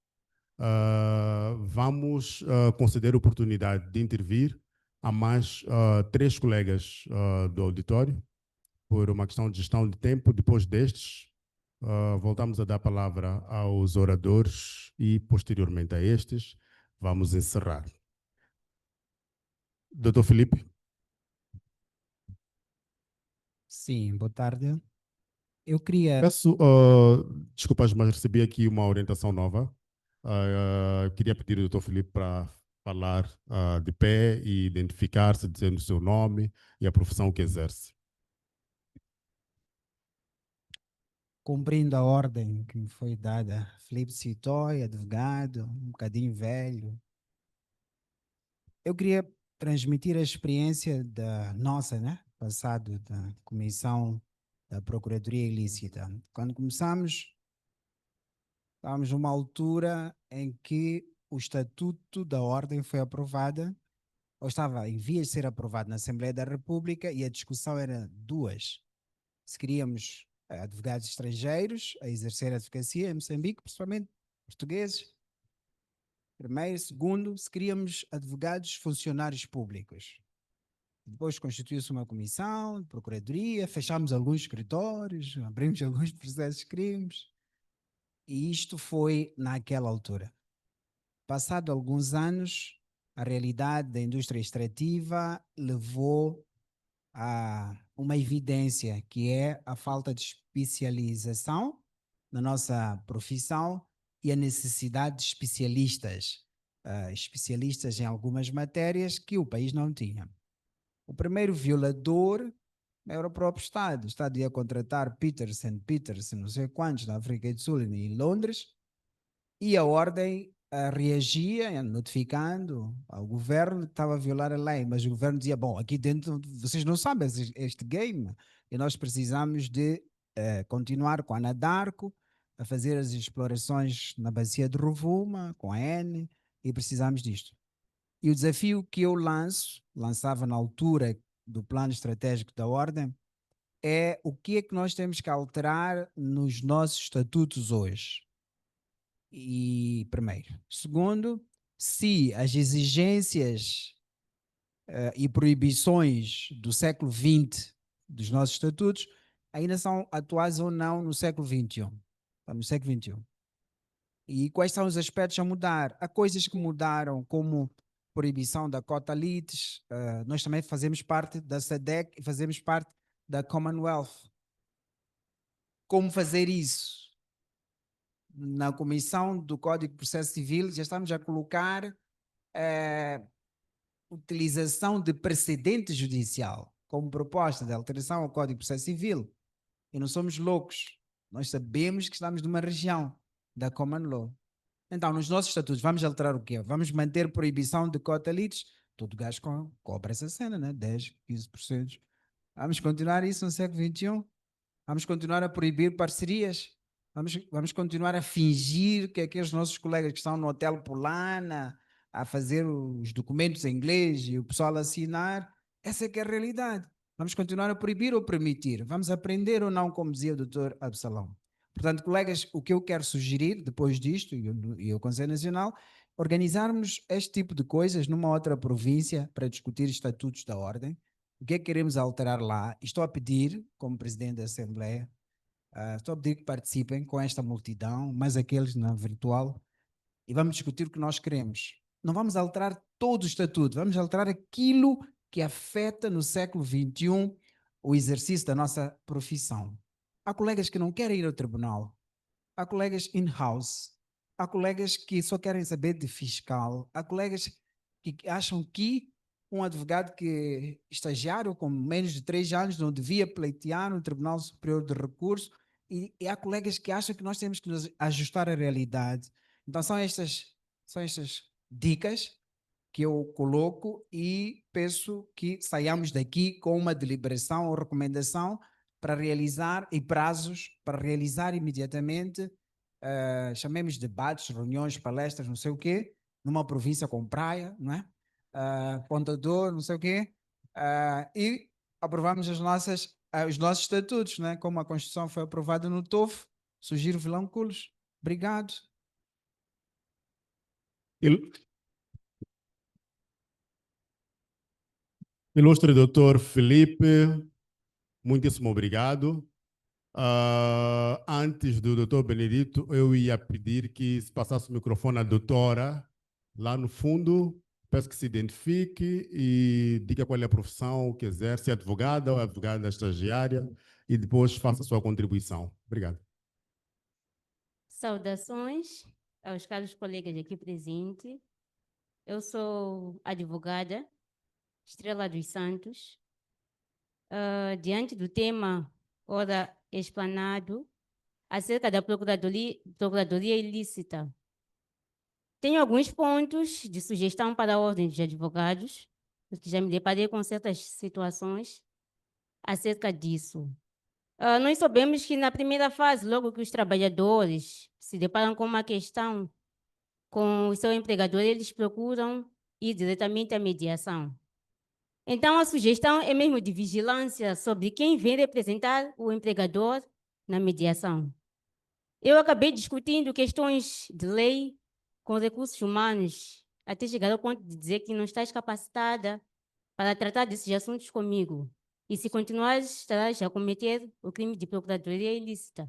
Vamos conceder a oportunidade de intervir a mais 3 colegas do auditório, por uma questão de gestão de tempo. Depois destes, voltamos a dar a palavra aos oradores e, posteriormente a estes, vamos encerrar. Doutor Filipe. Sim, boa tarde. Eu queria... Peço desculpas, mas recebi aqui uma orientação nova. Queria pedir ao doutor Filipe para falar de pé e identificar-se, dizendo o seu nome e a profissão que exerce. Cumprindo a ordem que me foi dada, Filipe Citói, advogado, um bocadinho velho. Eu queria transmitir a experiência da nossa, passado, da Comissão da Procuradoria Ilícita. Quando começamos, estávamos numa altura em que o Estatuto da Ordem foi aprovado, ou estava em vias de ser aprovado na Assembleia da República, e a discussão era duas. Se queríamos advogados estrangeiros a exercer a advocacia em Moçambique, principalmente portugueses. Primeiro. Segundo, se queríamos advogados funcionários públicos. Depois constituiu-se uma comissão de procuradoria, fechámos alguns escritórios, abrimos alguns processos de crimes. E isto foi naquela altura. Passado alguns anos, a realidade da indústria extrativa levou a uma evidência, que é a falta de especialização na nossa profissão e a necessidade de especialistas, especialistas em algumas matérias que o país não tinha. O primeiro violador era o próprio Estado. O Estado ia contratar Peterson, não sei quantos, na África do Sul e em Londres, e a ordem reagia, notificando ao governo que estava a violar a lei, mas o governo dizia, bom, aqui dentro vocês não sabem este game, e nós precisamos de continuar com a Anadarko, a fazer as explorações na bacia de Rovuma, com a N, e precisamos disto. E o desafio que eu lançava na altura do plano estratégico da ordem, é o que é que nós temos que alterar nos nossos estatutos hoje. E primeiro. Segundo, se as exigências e proibições do século XX dos nossos estatutos ainda são atuais ou não no século XXI. No século XXI. E quais são os aspectos a mudar? Há coisas que mudaram, como proibição da cota lites. Nós também fazemos parte da SADC e fazemos parte da Commonwealth. Como fazer isso? Na Comissão do Código de Processo Civil, já estamos a colocar utilização de precedente judicial como proposta de alteração ao Código de Processo Civil. E não somos loucos. Nós sabemos que estamos numa região da Common Law. Então, nos nossos estatutos, vamos alterar o quê? Vamos manter proibição de cota lites. Todo gajo cobra essa cena, né? 10, 15%. Vamos continuar isso no século XXI? Vamos continuar a proibir parcerias? Vamos continuar a fingir que aqueles nossos colegas que estão no Hotel Polana a fazer os documentos em inglês e o pessoal a assinar? Essa é que é a realidade. Vamos continuar a proibir ou permitir? Vamos aprender ou não, como dizia o doutor Absalão? Portanto, colegas, o que eu quero sugerir depois disto, e o Conselho Nacional, organizarmos este tipo de coisas numa outra província para discutir estatutos da ordem. O que é que queremos alterar lá? Estou a pedir, como presidente da Assembleia, estou a pedir que participem com esta multidão, mais aqueles na virtual, e vamos discutir o que nós queremos. Não vamos alterar todo o estatuto, vamos alterar aquilo que afeta no século XXI o exercício da nossa profissão. Há colegas que não querem ir ao tribunal, há colegas in-house, há colegas que só querem saber de fiscal, há colegas que acham que um advogado que estagiário com menos de 3 anos não devia pleitear no Tribunal Superior de Recurso, e há colegas que acham que nós temos que nos ajustar à realidade. Então são estas dicas que eu coloco e peço que saiamos daqui com uma deliberação ou recomendação para realizar e prazos para realizar imediatamente, chamemos debates, reuniões, palestras, não sei o quê, numa província com praia, não é? Pontador, não sei o quê, e aprovamos os nossos estatutos, né? Como a Constituição foi aprovada no TOF, sugiro Vilanculos. Obrigado. Ilustre doutor Felipe, muitíssimo obrigado. Antes do doutor Benedito, eu ia pedir que se passasse o microfone à doutora, lá no fundo. Peço que se identifique e diga qual é a profissão que exerce, advogada ou advogada estagiária, e depois faça a sua contribuição. Obrigado. Saudações aos caros colegas aqui presentes. Eu sou advogada, Estrela dos Santos. Diante do tema ora explanado acerca da procuradoria ilícita, tenho alguns pontos de sugestão para a ordem dos advogados, porque já me deparei com certas situações acerca disso. Nós sabemos que na primeira fase, logo que os trabalhadores se deparam com uma questão com o seu empregador, eles procuram ir diretamente à mediação. Então, a sugestão é mesmo de vigilância sobre quem vem representar o empregador na mediação. Eu acabei discutindo questões de lei com recursos humanos, até chegar ao ponto de dizer que não estás capacitada para tratar desses assuntos comigo. E se continuares, estarás a cometer o crime de procuradoria ilícita.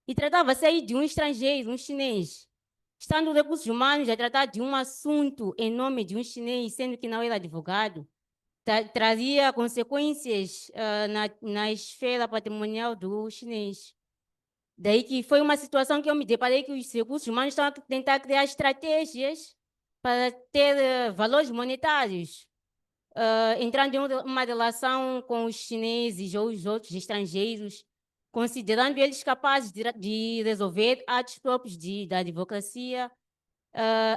E tratava-se aí de um estrangeiro, um chinês, estando recursos humanos a tratar de um assunto em nome de um chinês, sendo que não era advogado, traria consequências na esfera patrimonial do chinês. Daí que foi uma situação que eu me deparei que os recursos humanos estão a tentar criar estratégias para ter valores monetários, entrando em uma relação com os chineses ou os outros estrangeiros, considerando eles capazes de resolver atos próprios da advocacia,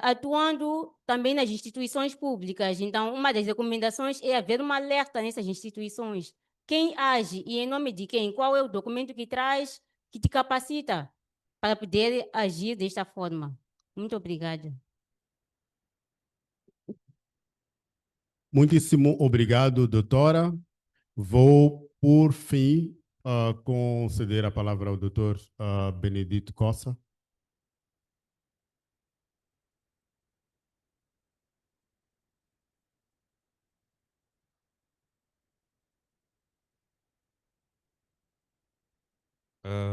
atuando também nas instituições públicas. Então, uma das recomendações é haver uma alerta nessas instituições. Quem age e em nome de quem? Qual é o documento que traz, que te capacita para poder agir desta forma? Muito obrigada. Muitíssimo obrigado, doutora. Vou, por fim, conceder a palavra ao doutor Benedito Cossa.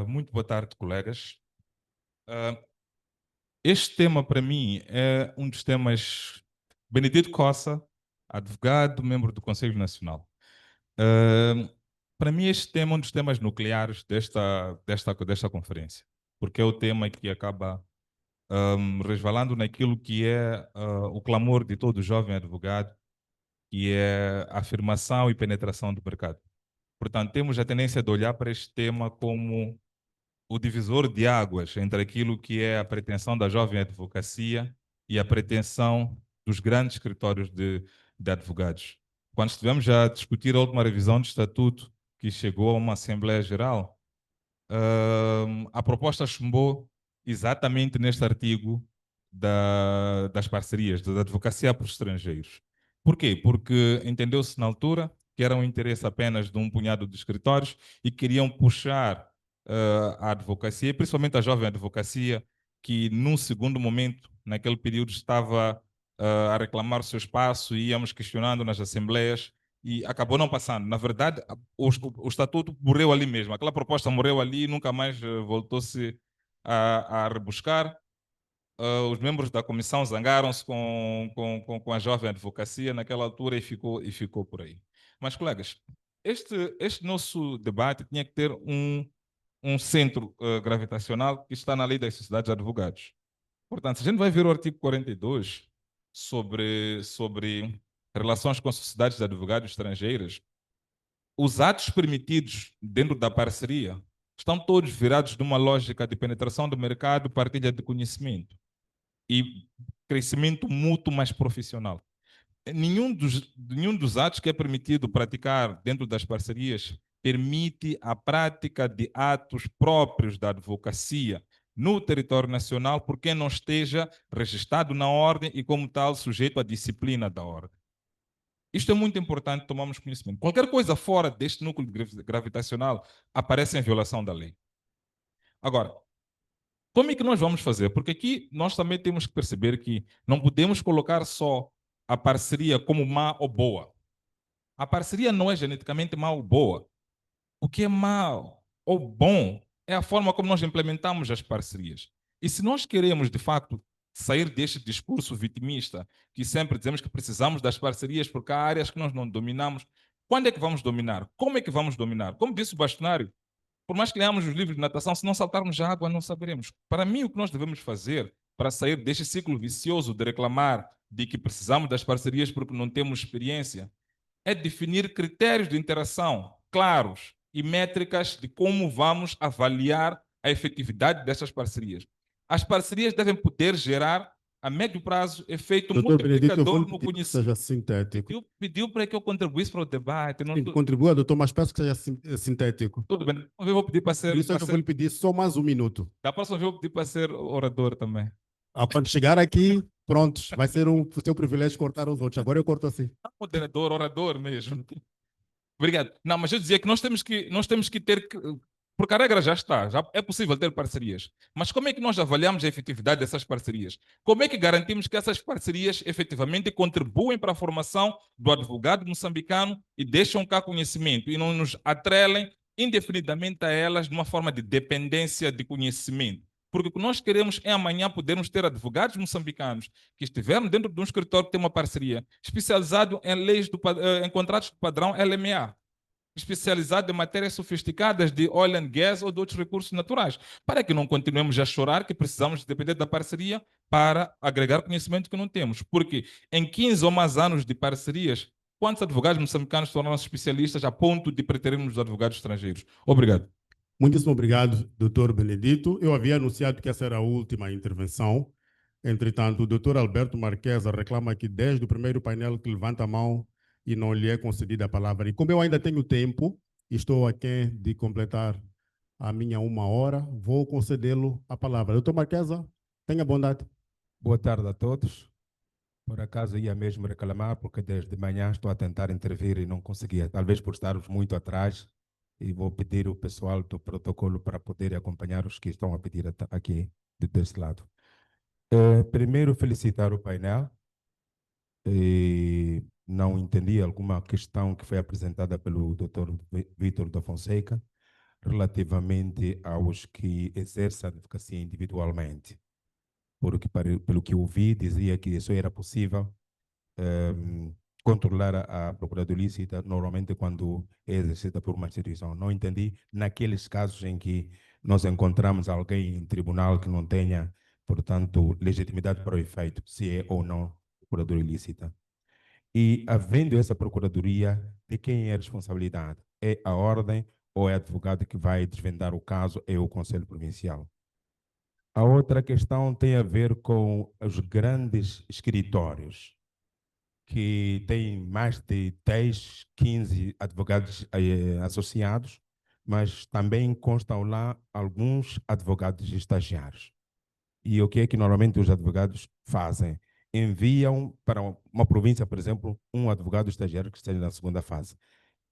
Muito boa tarde, colegas. Este tema, para mim, é um dos temas. Benedito Coça, advogado, membro do Conselho Nacional. Para mim, este tema é um dos temas nucleares desta conferência, porque é o tema que acaba resvalando naquilo que é o clamor de todo jovem advogado, que é a afirmação e penetração do mercado. Portanto, temos a tendência de olhar para este tema como o divisor de águas entre aquilo que é a pretensão da jovem advocacia e a pretensão dos grandes escritórios de advogados. Quando estivemos a discutir a última revisão do estatuto, que chegou a uma Assembleia Geral, a proposta chumbou exatamente neste artigo das parcerias, da advocacia por estrangeiros. Por quê? Porque entendeu-se na altura que era um interesse apenas de um punhado de escritórios e queriam puxar a advocacia, principalmente a jovem advocacia, que num segundo momento, naquele período, estava a reclamar o seu espaço e íamos questionando nas assembleias e acabou não passando. Na verdade, o estatuto morreu ali mesmo. Aquela proposta morreu ali e nunca mais voltou-se a rebuscar. Os membros da comissão zangaram-se com a jovem advocacia naquela altura e ficou por aí. Mas, colegas, este nosso debate tinha que ter um centro gravitacional que está na Lei das Sociedades de Advogados. Portanto, se a gente vai ver o artigo 42 sobre relações com sociedades de advogados estrangeiras, os atos permitidos dentro da parceria estão todos virados numa lógica de penetração do mercado, partilha de conhecimento e crescimento mútuo mais profissional. Nenhum dos atos que é permitido praticar dentro das parcerias permite a prática de atos próprios da advocacia no território nacional por quem não esteja registrado na ordem e, como tal, sujeito à disciplina da ordem. Isto é muito importante tomarmos conhecimento. Qualquer coisa fora deste núcleo gravitacional aparece em violação da lei. Agora, como é que nós vamos fazer? Porque aqui nós também temos que perceber que não podemos colocar só a parceria como má ou boa. A parceria não é geneticamente má ou boa. O que é mau ou bom é a forma como nós implementamos as parcerias. E se nós queremos, de facto, sair deste discurso vitimista, que sempre dizemos que precisamos das parcerias porque há áreas que nós não dominamos, quando é que vamos dominar? Como é que vamos dominar? Como disse o bastonário, por mais que leamos os livros de natação, se não saltarmos a água, não saberemos. Para mim, o que nós devemos fazer para sair deste ciclo vicioso de reclamar de que precisamos das parcerias porque não temos experiência, é definir critérios de interação claros e métricas de como vamos avaliar a efetividade dessas parcerias. As parcerias devem poder gerar, a médio prazo, efeito multiplicador no conhecimento. Seja sintético. Pediu para que eu contribuísse para o debate. Sim, contribua, doutor, mas peço que seja sintético. Tudo bem. Eu vou pedir para ser... Por isso eu vou lhe pedir só mais um minuto. Da próxima vez eu vou pedir para ser orador também. Quando chegar aqui, prontos, vai ser o seu privilégio cortar os outros. Agora eu corto assim. Moderador, orador mesmo. Obrigado. Não, mas eu dizia que nós temos que ter... Porque a regra já está, já é possível ter parcerias. Mas como é que nós avaliamos a efetividade dessas parcerias? Como é que garantimos que essas parcerias efetivamente contribuem para a formação do advogado moçambicano e deixam cá conhecimento e não nos atrelem indefinidamente a elas de uma forma de dependência de conhecimento? Porque o que nós queremos é amanhã podermos ter advogados moçambicanos que estiveram dentro de um escritório que tem uma parceria especializado em leis em contratos de padrão LMA, especializado em matérias sofisticadas de oil and gas ou de outros recursos naturais, para que não continuemos a chorar que precisamos depender da parceria para agregar conhecimento que não temos. Porque em 15 ou mais anos de parcerias, quantos advogados moçambicanos tornaram-se especialistas a ponto de pretermos os advogados estrangeiros? Obrigado. Muitíssimo obrigado, doutor Benedito. Eu havia anunciado que essa era a última intervenção. Entretanto, o doutor Alberto Marquesa reclama que desde o primeiro painel que levanta a mão e não lhe é concedida a palavra. E como eu ainda tenho tempo, estou aqui de completar a minha 1 hora, vou concedê-lo a palavra. Doutor Marquesa, tenha bondade. Boa tarde a todos. Por acaso ia mesmo reclamar, porque desde manhã estou a tentar intervir e não conseguia, talvez por estarmos muito atrás, e vou pedir o pessoal do protocolo para poder acompanhar os que estão a pedir aqui desse lado. Primeiro, felicitar o painel. Não entendi alguma questão que foi apresentada pelo Dr. Vítor da Fonseca relativamente aos que exercem a advocacia individualmente. porque pelo que eu vi, dizia que isso era possível controlar a procuradoria ilícita normalmente quando é exercida por uma instituição. Não entendi naqueles casos em que nós encontramos alguém em tribunal que não tenha, portanto, legitimidade para o efeito, se é ou não procuradoria ilícita. E, havendo essa procuradoria, de quem é a responsabilidade? É a ordem ou é advogado que vai desvendar o caso? É o Conselho Provincial. A outra questão tem a ver com os grandes escritórios, que têm mais de 10, 15 advogados associados, mas também constam lá alguns advogados estagiários. E o que é que normalmente os advogados fazem? Enviam para uma província, por exemplo, um advogado estagiário que esteja na segunda fase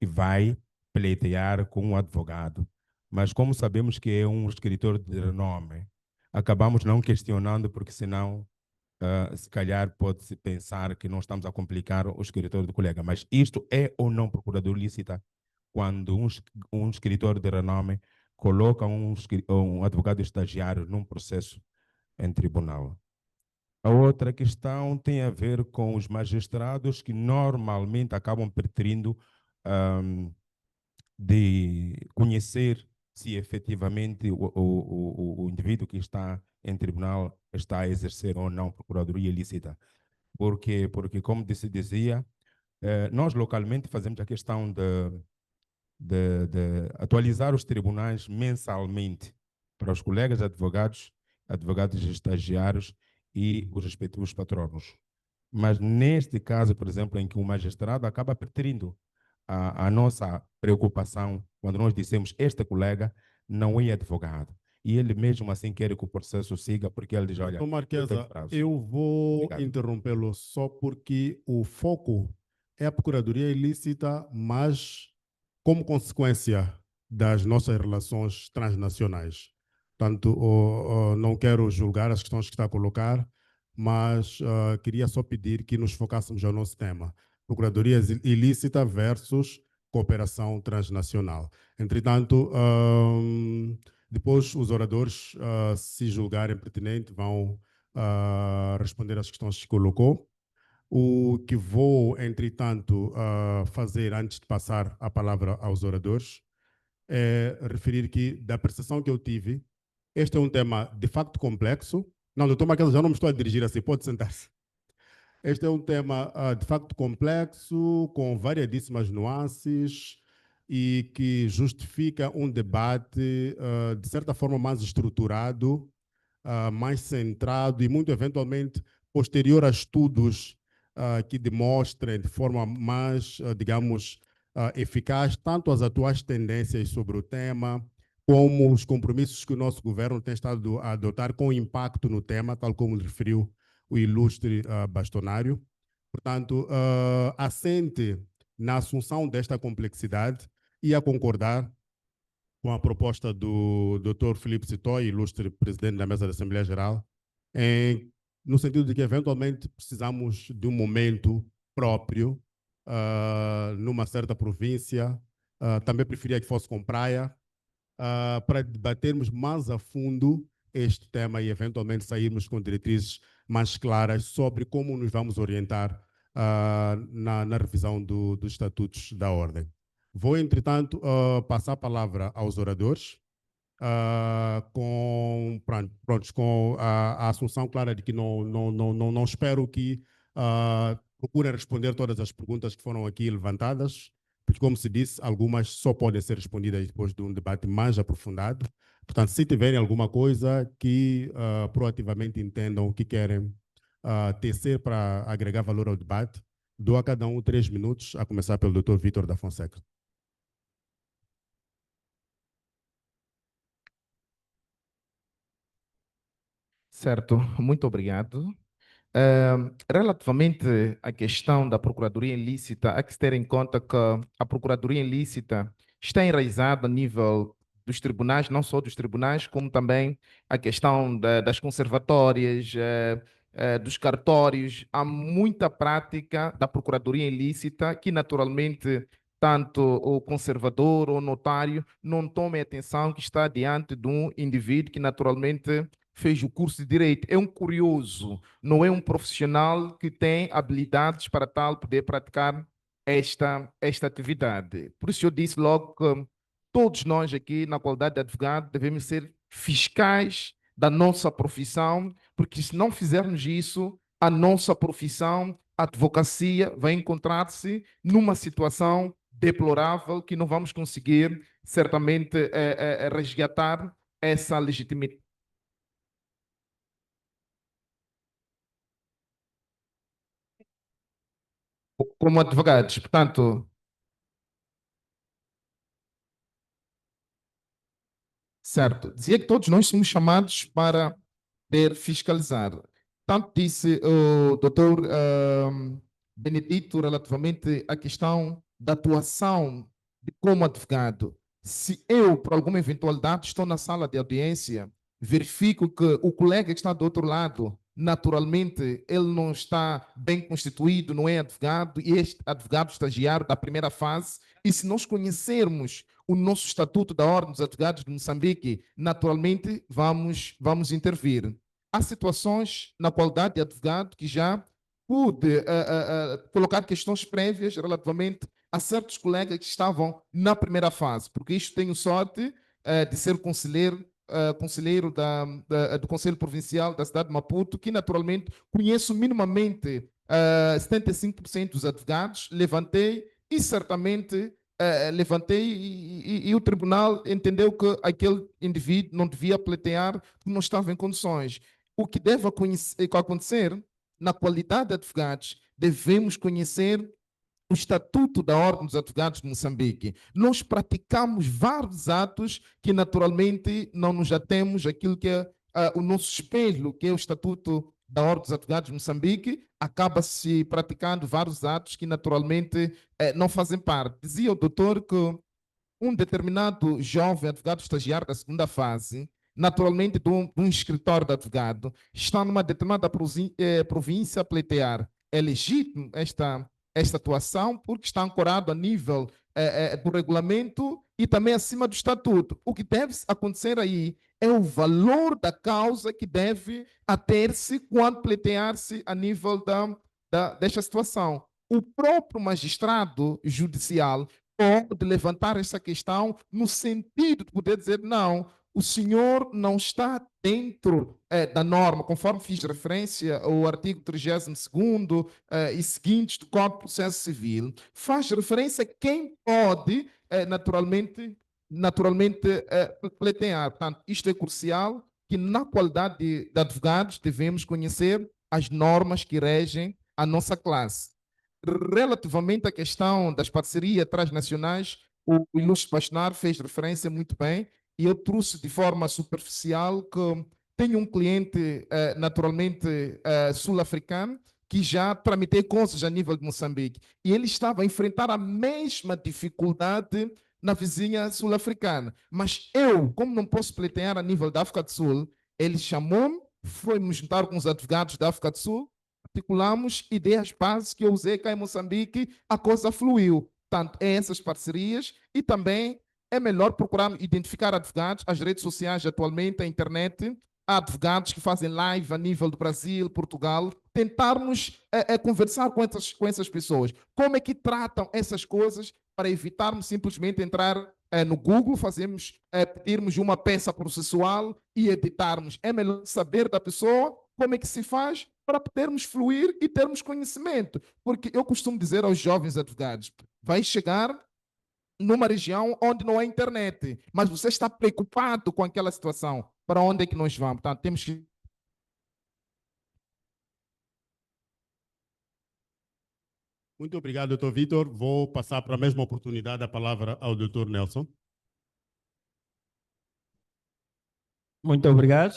e vai pleitear com um advogado. Mas como sabemos que é um escritor de renome, acabamos não questionando, porque senão, se calhar, pode-se pensar que não estamos a complicar o escritor do colega. Mas isto é ou não procurador lícita quando um escritor de renome coloca um advogado estagiário num processo em tribunal. A outra questão tem a ver com os magistrados que normalmente acabam preferindo de conhecer se efetivamente o indivíduo que está em tribunal está a exercer ou não procuradoria ilícita. Porque como dizia, nós localmente fazemos a questão de atualizar os tribunais mensalmente para os colegas advogados, advogados estagiários e os respectivos patronos. Mas neste caso, por exemplo, em que o magistrado acaba preferindo a nossa preocupação, quando nós dissemos este colega não é advogado, e ele mesmo assim quer que o processo siga, porque ele diz, olha, Doutor Marquesa, prazo. eu vou Obrigado. interrompê-lo só porque o foco é a procuradoria ilícita, mas como consequência das nossas relações transnacionais. Portanto, não quero julgar as questões que está a colocar, mas queria só pedir que nos focássemos ao nosso tema. Procuradoria ilícita versus cooperação transnacional. Entretanto, depois os oradores, se julgarem pertinente, vão responder às questões que colocou. O que vou, entretanto, fazer antes de passar a palavra aos oradores é referir que, da percepção que eu tive, este é um tema de facto complexo. Não, doutor Maquel, já não me estou a dirigir assim, pode sentar-se. Este é um tema de facto complexo, com variedíssimas nuances e que justifica um debate, de certa forma, mais estruturado, mais centrado e, muito eventualmente, posterior a estudos que demonstrem de forma mais, digamos, eficaz tanto as atuais tendências sobre o tema, como os compromissos que o nosso governo tem estado a adotar com impacto no tema, tal como referiu o ilustre bastonário. Portanto, assente na assunção desta complexidade e a concordar com a proposta do Dr. Filipe Citói, ilustre presidente da Mesa da Assembleia Geral, no sentido de que, eventualmente, precisamos de um momento próprio numa certa província, também preferia que fosse com praia, para debatermos mais a fundo este tema e, eventualmente, sairmos com diretrizes mais claras sobre como nos vamos orientar na revisão dos estatutos da ordem. Vou, entretanto, passar a palavra aos oradores, com a assunção clara de que não espero que procurem responder todas as perguntas que foram aqui levantadas, porque, como se disse, algumas só podem ser respondidas depois de um debate mais aprofundado. Portanto, se tiverem alguma coisa que proativamente entendam que querem tecer para agregar valor ao debate, dou a cada um 3 minutos, a começar pelo Dr. Vítor da Fonseca. Certo, muito obrigado. Relativamente à questão da procuradoria ilícita, há que se ter em conta que a procuradoria ilícita está enraizada a nível dos tribunais, não só dos tribunais, como também a questão das conservatórias, dos cartórios. Há muita prática da procuradoria ilícita que, naturalmente, tanto o conservador ou o notário não tomem atenção que está diante de um indivíduo que, naturalmente, fez o curso de Direito. É um curioso, não é um profissional que tem habilidades para tal poder praticar esta atividade. Por isso eu disse logo que todos nós aqui, na qualidade de advogado, devemos ser fiscais da nossa profissão, porque se não fizermos isso, a nossa profissão, a advocacia, vai encontrar-se numa situação deplorável que não vamos conseguir, certamente, resgatar essa legitimidade. Como advogados, portanto, certo, dizia que todos nós somos chamados para poder fiscalizar. Tanto disse o doutor Benedito relativamente à questão da atuação de como advogado. Se eu, por alguma eventualidade, estou na sala de audiência, verifico que o colega que está do outro lado, naturalmente, ele não está bem constituído, não é advogado, e este advogado estagiário da primeira fase, e se nós conhecermos o nosso Estatuto da Ordem dos Advogados de Moçambique, naturalmente vamos intervir. Há situações na qualidade de advogado que já pude colocar questões prévias relativamente a certos colegas que estavam na primeira fase, porque isto tenho sorte de ser conselheiro do Conselho Provincial da cidade de Maputo, que naturalmente conheço minimamente 75% dos advogados, levantei e certamente e o tribunal entendeu que aquele indivíduo não devia pleitear porque não estava em condições. O que deve acontecer, na qualidade de advogados, devemos conhecer o Estatuto da Ordem dos Advogados de Moçambique. Nós praticamos vários atos que, naturalmente, não nos atemos àquilo que é o nosso espelho, que é o Estatuto da Ordem dos Advogados de Moçambique, acaba-se praticando vários atos que, naturalmente, não fazem parte. Dizia o doutor que um determinado jovem advogado estagiário da segunda fase, naturalmente de um escritório de advogado, está numa determinada província a pleitear. É legítimo esta atuação porque está ancorado a nível do regulamento e também acima do estatuto. O que deve acontecer aí é o valor da causa que deve ater-se quando pleitear-se a nível desta situação. O próprio magistrado judicial pode levantar essa questão no sentido de poder dizer não, o senhor não está dentro da norma, conforme fiz referência ao artigo 32º e seguintes do Código de Processo Civil, faz referência a quem pode, naturalmente pleitear. Portanto, isto é crucial, que na qualidade de advogados devemos conhecer as normas que regem a nossa classe. Relativamente à questão das parcerias transnacionais, o ilustre Bastonar fez referência muito bem, e eu trouxe de forma superficial que tenho um cliente, naturalmente, sul-africano, que já tramitei coisas a nível de Moçambique, e ele estava a enfrentar a mesma dificuldade na vizinha sul-africana. Mas eu, como não posso pleitear a nível da África do Sul, ele chamou-me, foi-me juntar com os advogados da África do Sul, articulamos ideias bases que eu usei cá em Moçambique, a coisa fluiu. Portanto, é essas parcerias e também é melhor procurar identificar advogados. As redes sociais atualmente, a internet, há advogados que fazem live a nível do Brasil, Portugal, tentarmos conversar com essas pessoas. Como é que tratam essas coisas para evitarmos simplesmente entrar no Google, pedirmos uma peça processual e editarmos. É melhor saber da pessoa como é que se faz para podermos fluir e termos conhecimento. Porque eu costumo dizer aos jovens advogados, vai chegar numa região onde não há internet, mas você está preocupado com aquela situação. Para onde é que nós vamos? Portanto, temos que... Muito obrigado, doutor Vitor. Vou passar para a mesma oportunidade a palavra ao doutor Nelson. Muito obrigado.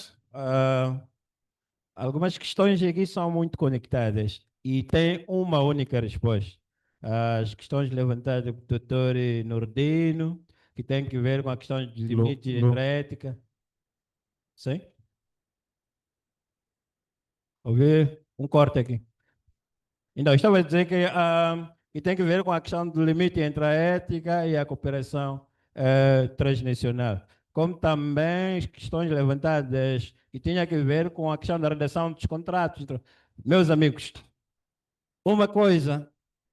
Algumas questões aqui são muito conectadas e tem uma única resposta. As questões levantadas pelo doutor Nordino, que tem que ver com a questão de limite entre ética. Sim? Ouvi um corte aqui. Então, estava a dizer que tem que ver com a questão do limite entre a ética e a cooperação transnacional, como também as questões levantadas que tinha que ver com a questão da redação dos contratos. Meus amigos, uma coisa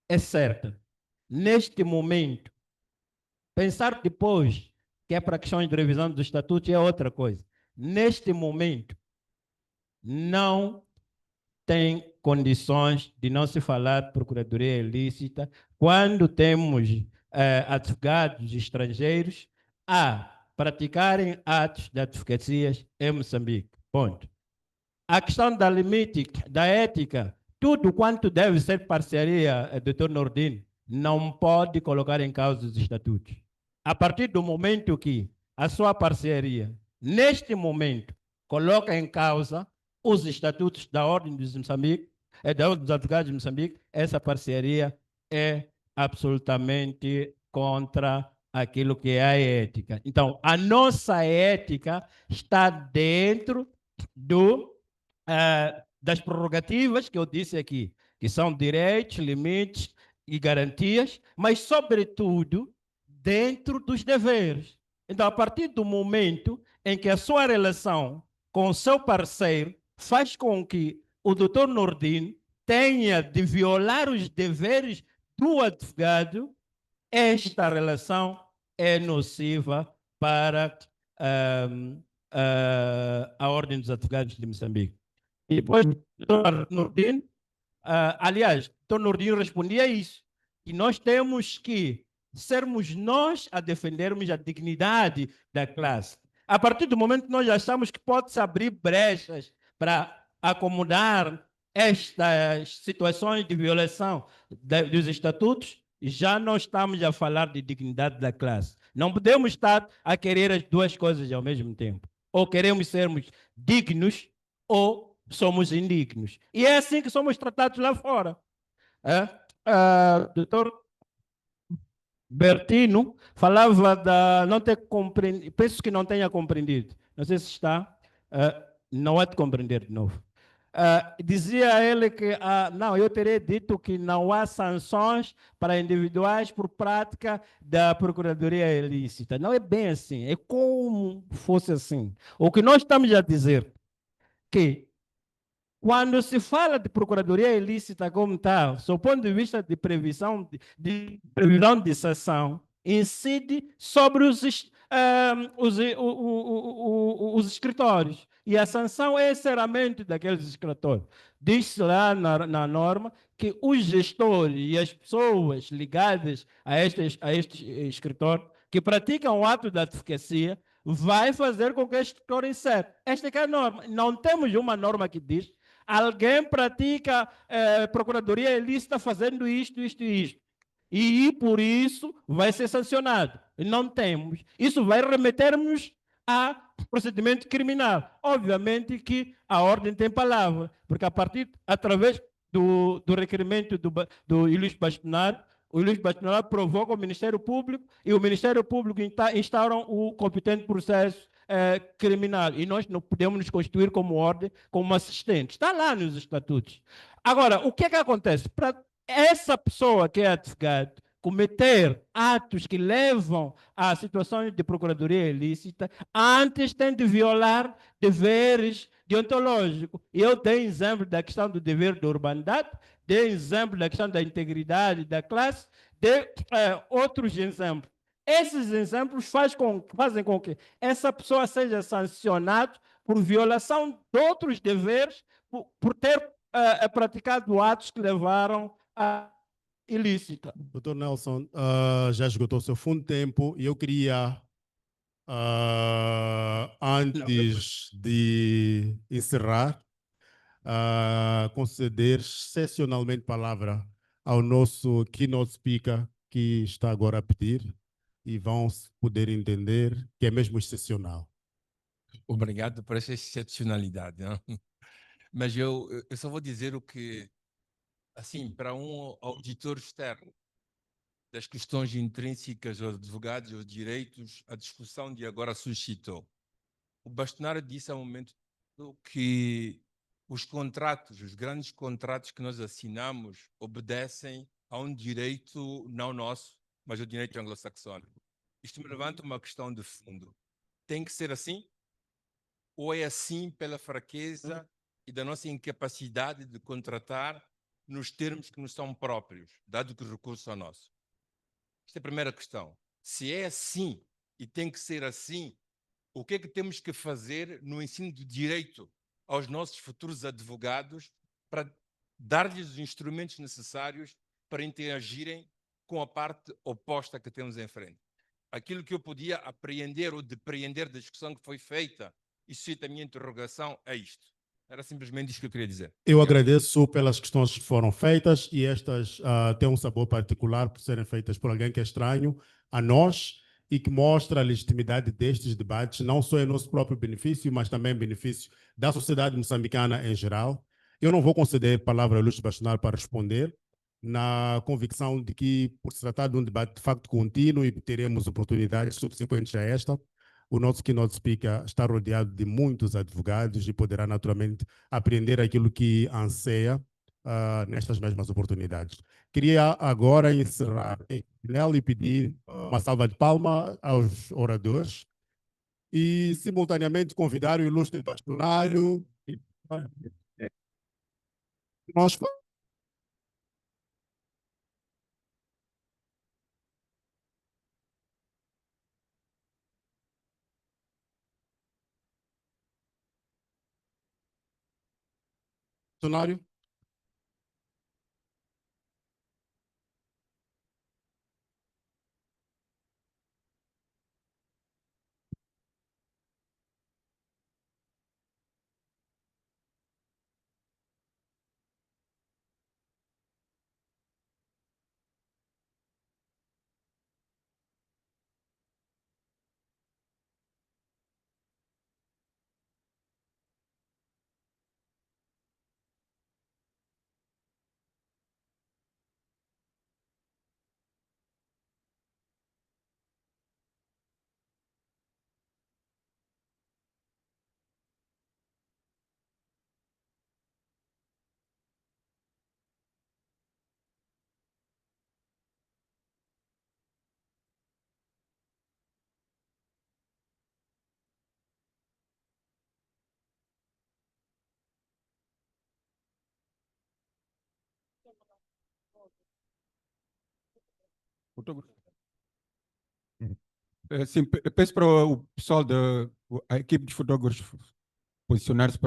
é certa. Neste momento, pensar depois que é para questões de revisão dos estatutos é outra coisa. Neste momento, não tem condições de não se falar de procuradoria ilícita quando temos advogados estrangeiros a praticarem atos de advocacias em Moçambique. Ponto. A questão da limite, da ética, tudo quanto deve ser parceria, Dr. Nordin, não pode colocar em causa os estatutos. A partir do momento que a sua parceria, neste momento, coloca em causa os estatutos da Ordem dos Moçambique, da Ordem dos Advogados de Moçambique, essa parceria é absolutamente contra aquilo que é a ética. Então, a nossa ética está dentro das prerrogativas que eu disse aqui, que são direitos, limites e garantias, mas, sobretudo, dentro dos deveres. Então, a partir do momento em que a sua relação com o seu parceiro faz com que o doutor Nordin tenha de violar os deveres do advogado, esta relação é nociva para a Ordem dos Advogados de Moçambique. E depois, o doutor Nordin, aliás, o doutor Nordin respondia a isso, que nós temos que sermos nós a defendermos a dignidade da classe. A partir do momento que nós achamos que pode-se abrir brechas para acomodar estas situações de violação dos estatutos, já não estamos a falar de dignidade da classe. Não podemos estar a querer as duas coisas ao mesmo tempo. Ou queremos sermos dignos ou somos indignos. E é assim que somos tratados lá fora. Doutor Bertino falava da não ter compreendido, penso que não tenha compreendido, não sei se está, não é de compreender de novo. Dizia ele que, não, eu teria dito que não há sanções para individuais por prática da procuradoria ilícita. Não é bem assim, é como fosse assim. O que nós estamos a dizer que quando se fala de procuradoria ilícita como tal, do ponto de vista de previsão de sanção, incide sobre os escritórios. E a sanção é encerramento daqueles escritórios. Diz-se lá na norma que os gestores e as pessoas ligadas a este escritório que praticam o ato da advocacia vai fazer com que este escritório encerre. Esta é a norma. Não temos uma norma que diz alguém pratica procuradoria ilícita fazendo isto, isto e isto. E por isso vai ser sancionado. Não temos. Isso vai remeter-nos a procedimento criminal. Obviamente que a ordem tem palavra, porque através do requerimento do Ilício Bastonário, o Ilício Bastonário provoca o Ministério Público e o Ministério Público instauram o competente processo criminal. E nós não podemos nos constituir como ordem, como assistente. Está lá nos estatutos. Agora, o que é que acontece? Para essa pessoa que é advogado cometer atos que levam a situações de procuradoria ilícita, antes tem de violar deveres deontológicos. E eu dei exemplo da questão do dever da urbanidade, dei exemplo da questão da integridade da classe, dei outros exemplos. Esses exemplos fazem com que essa pessoa seja sancionada por violação de outros deveres, por ter praticado atos que levaram a ilícita. Doutor Nelson, já esgotou o seu fundo de tempo e eu queria, antes de encerrar, conceder excepcionalmente palavra ao nosso keynote speaker que está agora a pedir e vão poder entender que é mesmo excepcional. Obrigado por essa excepcionalidade. Né? Mas eu só vou dizer o que, assim, para um auditor externo das questões intrínsecas aos advogados e aos direitos, a discussão de agora suscitou. O Bastonário disse há um momento que os contratos, os grandes contratos que nós assinamos, obedecem a um direito não nosso, mas ao direito anglo-saxónico. Isto me levanta uma questão de fundo. Tem que ser assim? ou é assim pela fraqueza e da nossa incapacidade de contratar nos termos que nos são próprios, dado que os recursos são nossos? Esta é a primeira questão. Se é assim e tem que ser assim, o que é que temos que fazer no ensino de direito aos nossos futuros advogados para dar-lhes os instrumentos necessários para interagirem com a parte oposta que temos em frente? Aquilo que eu podia apreender ou depreender da discussão que foi feita e suscita a minha interrogação é isto. Era simplesmente isto que eu queria dizer. Eu agradeço pelas questões que foram feitas e estas têm um sabor particular por serem feitas por alguém que é estranho a nós e que mostra a legitimidade destes debates, não só em nosso próprio benefício, mas também em benefício da sociedade moçambicana em geral. Eu não vou conceder palavra a Lúcio Bastonar para responder, na convicção de que, por se tratar de um debate de facto contínuo e teremos oportunidades subsequentes a esta, o nosso keynote speaker está rodeado de muitos advogados e poderá naturalmente aprender aquilo que anseia nestas mesmas oportunidades. Queria agora encerrar e pedir uma salva de palmas aos oradores e, simultaneamente, convidar o ilustre bastonário. Nós bastonário. Sim, peço para o pessoal da a equipe de fotógrafos posicionar-se para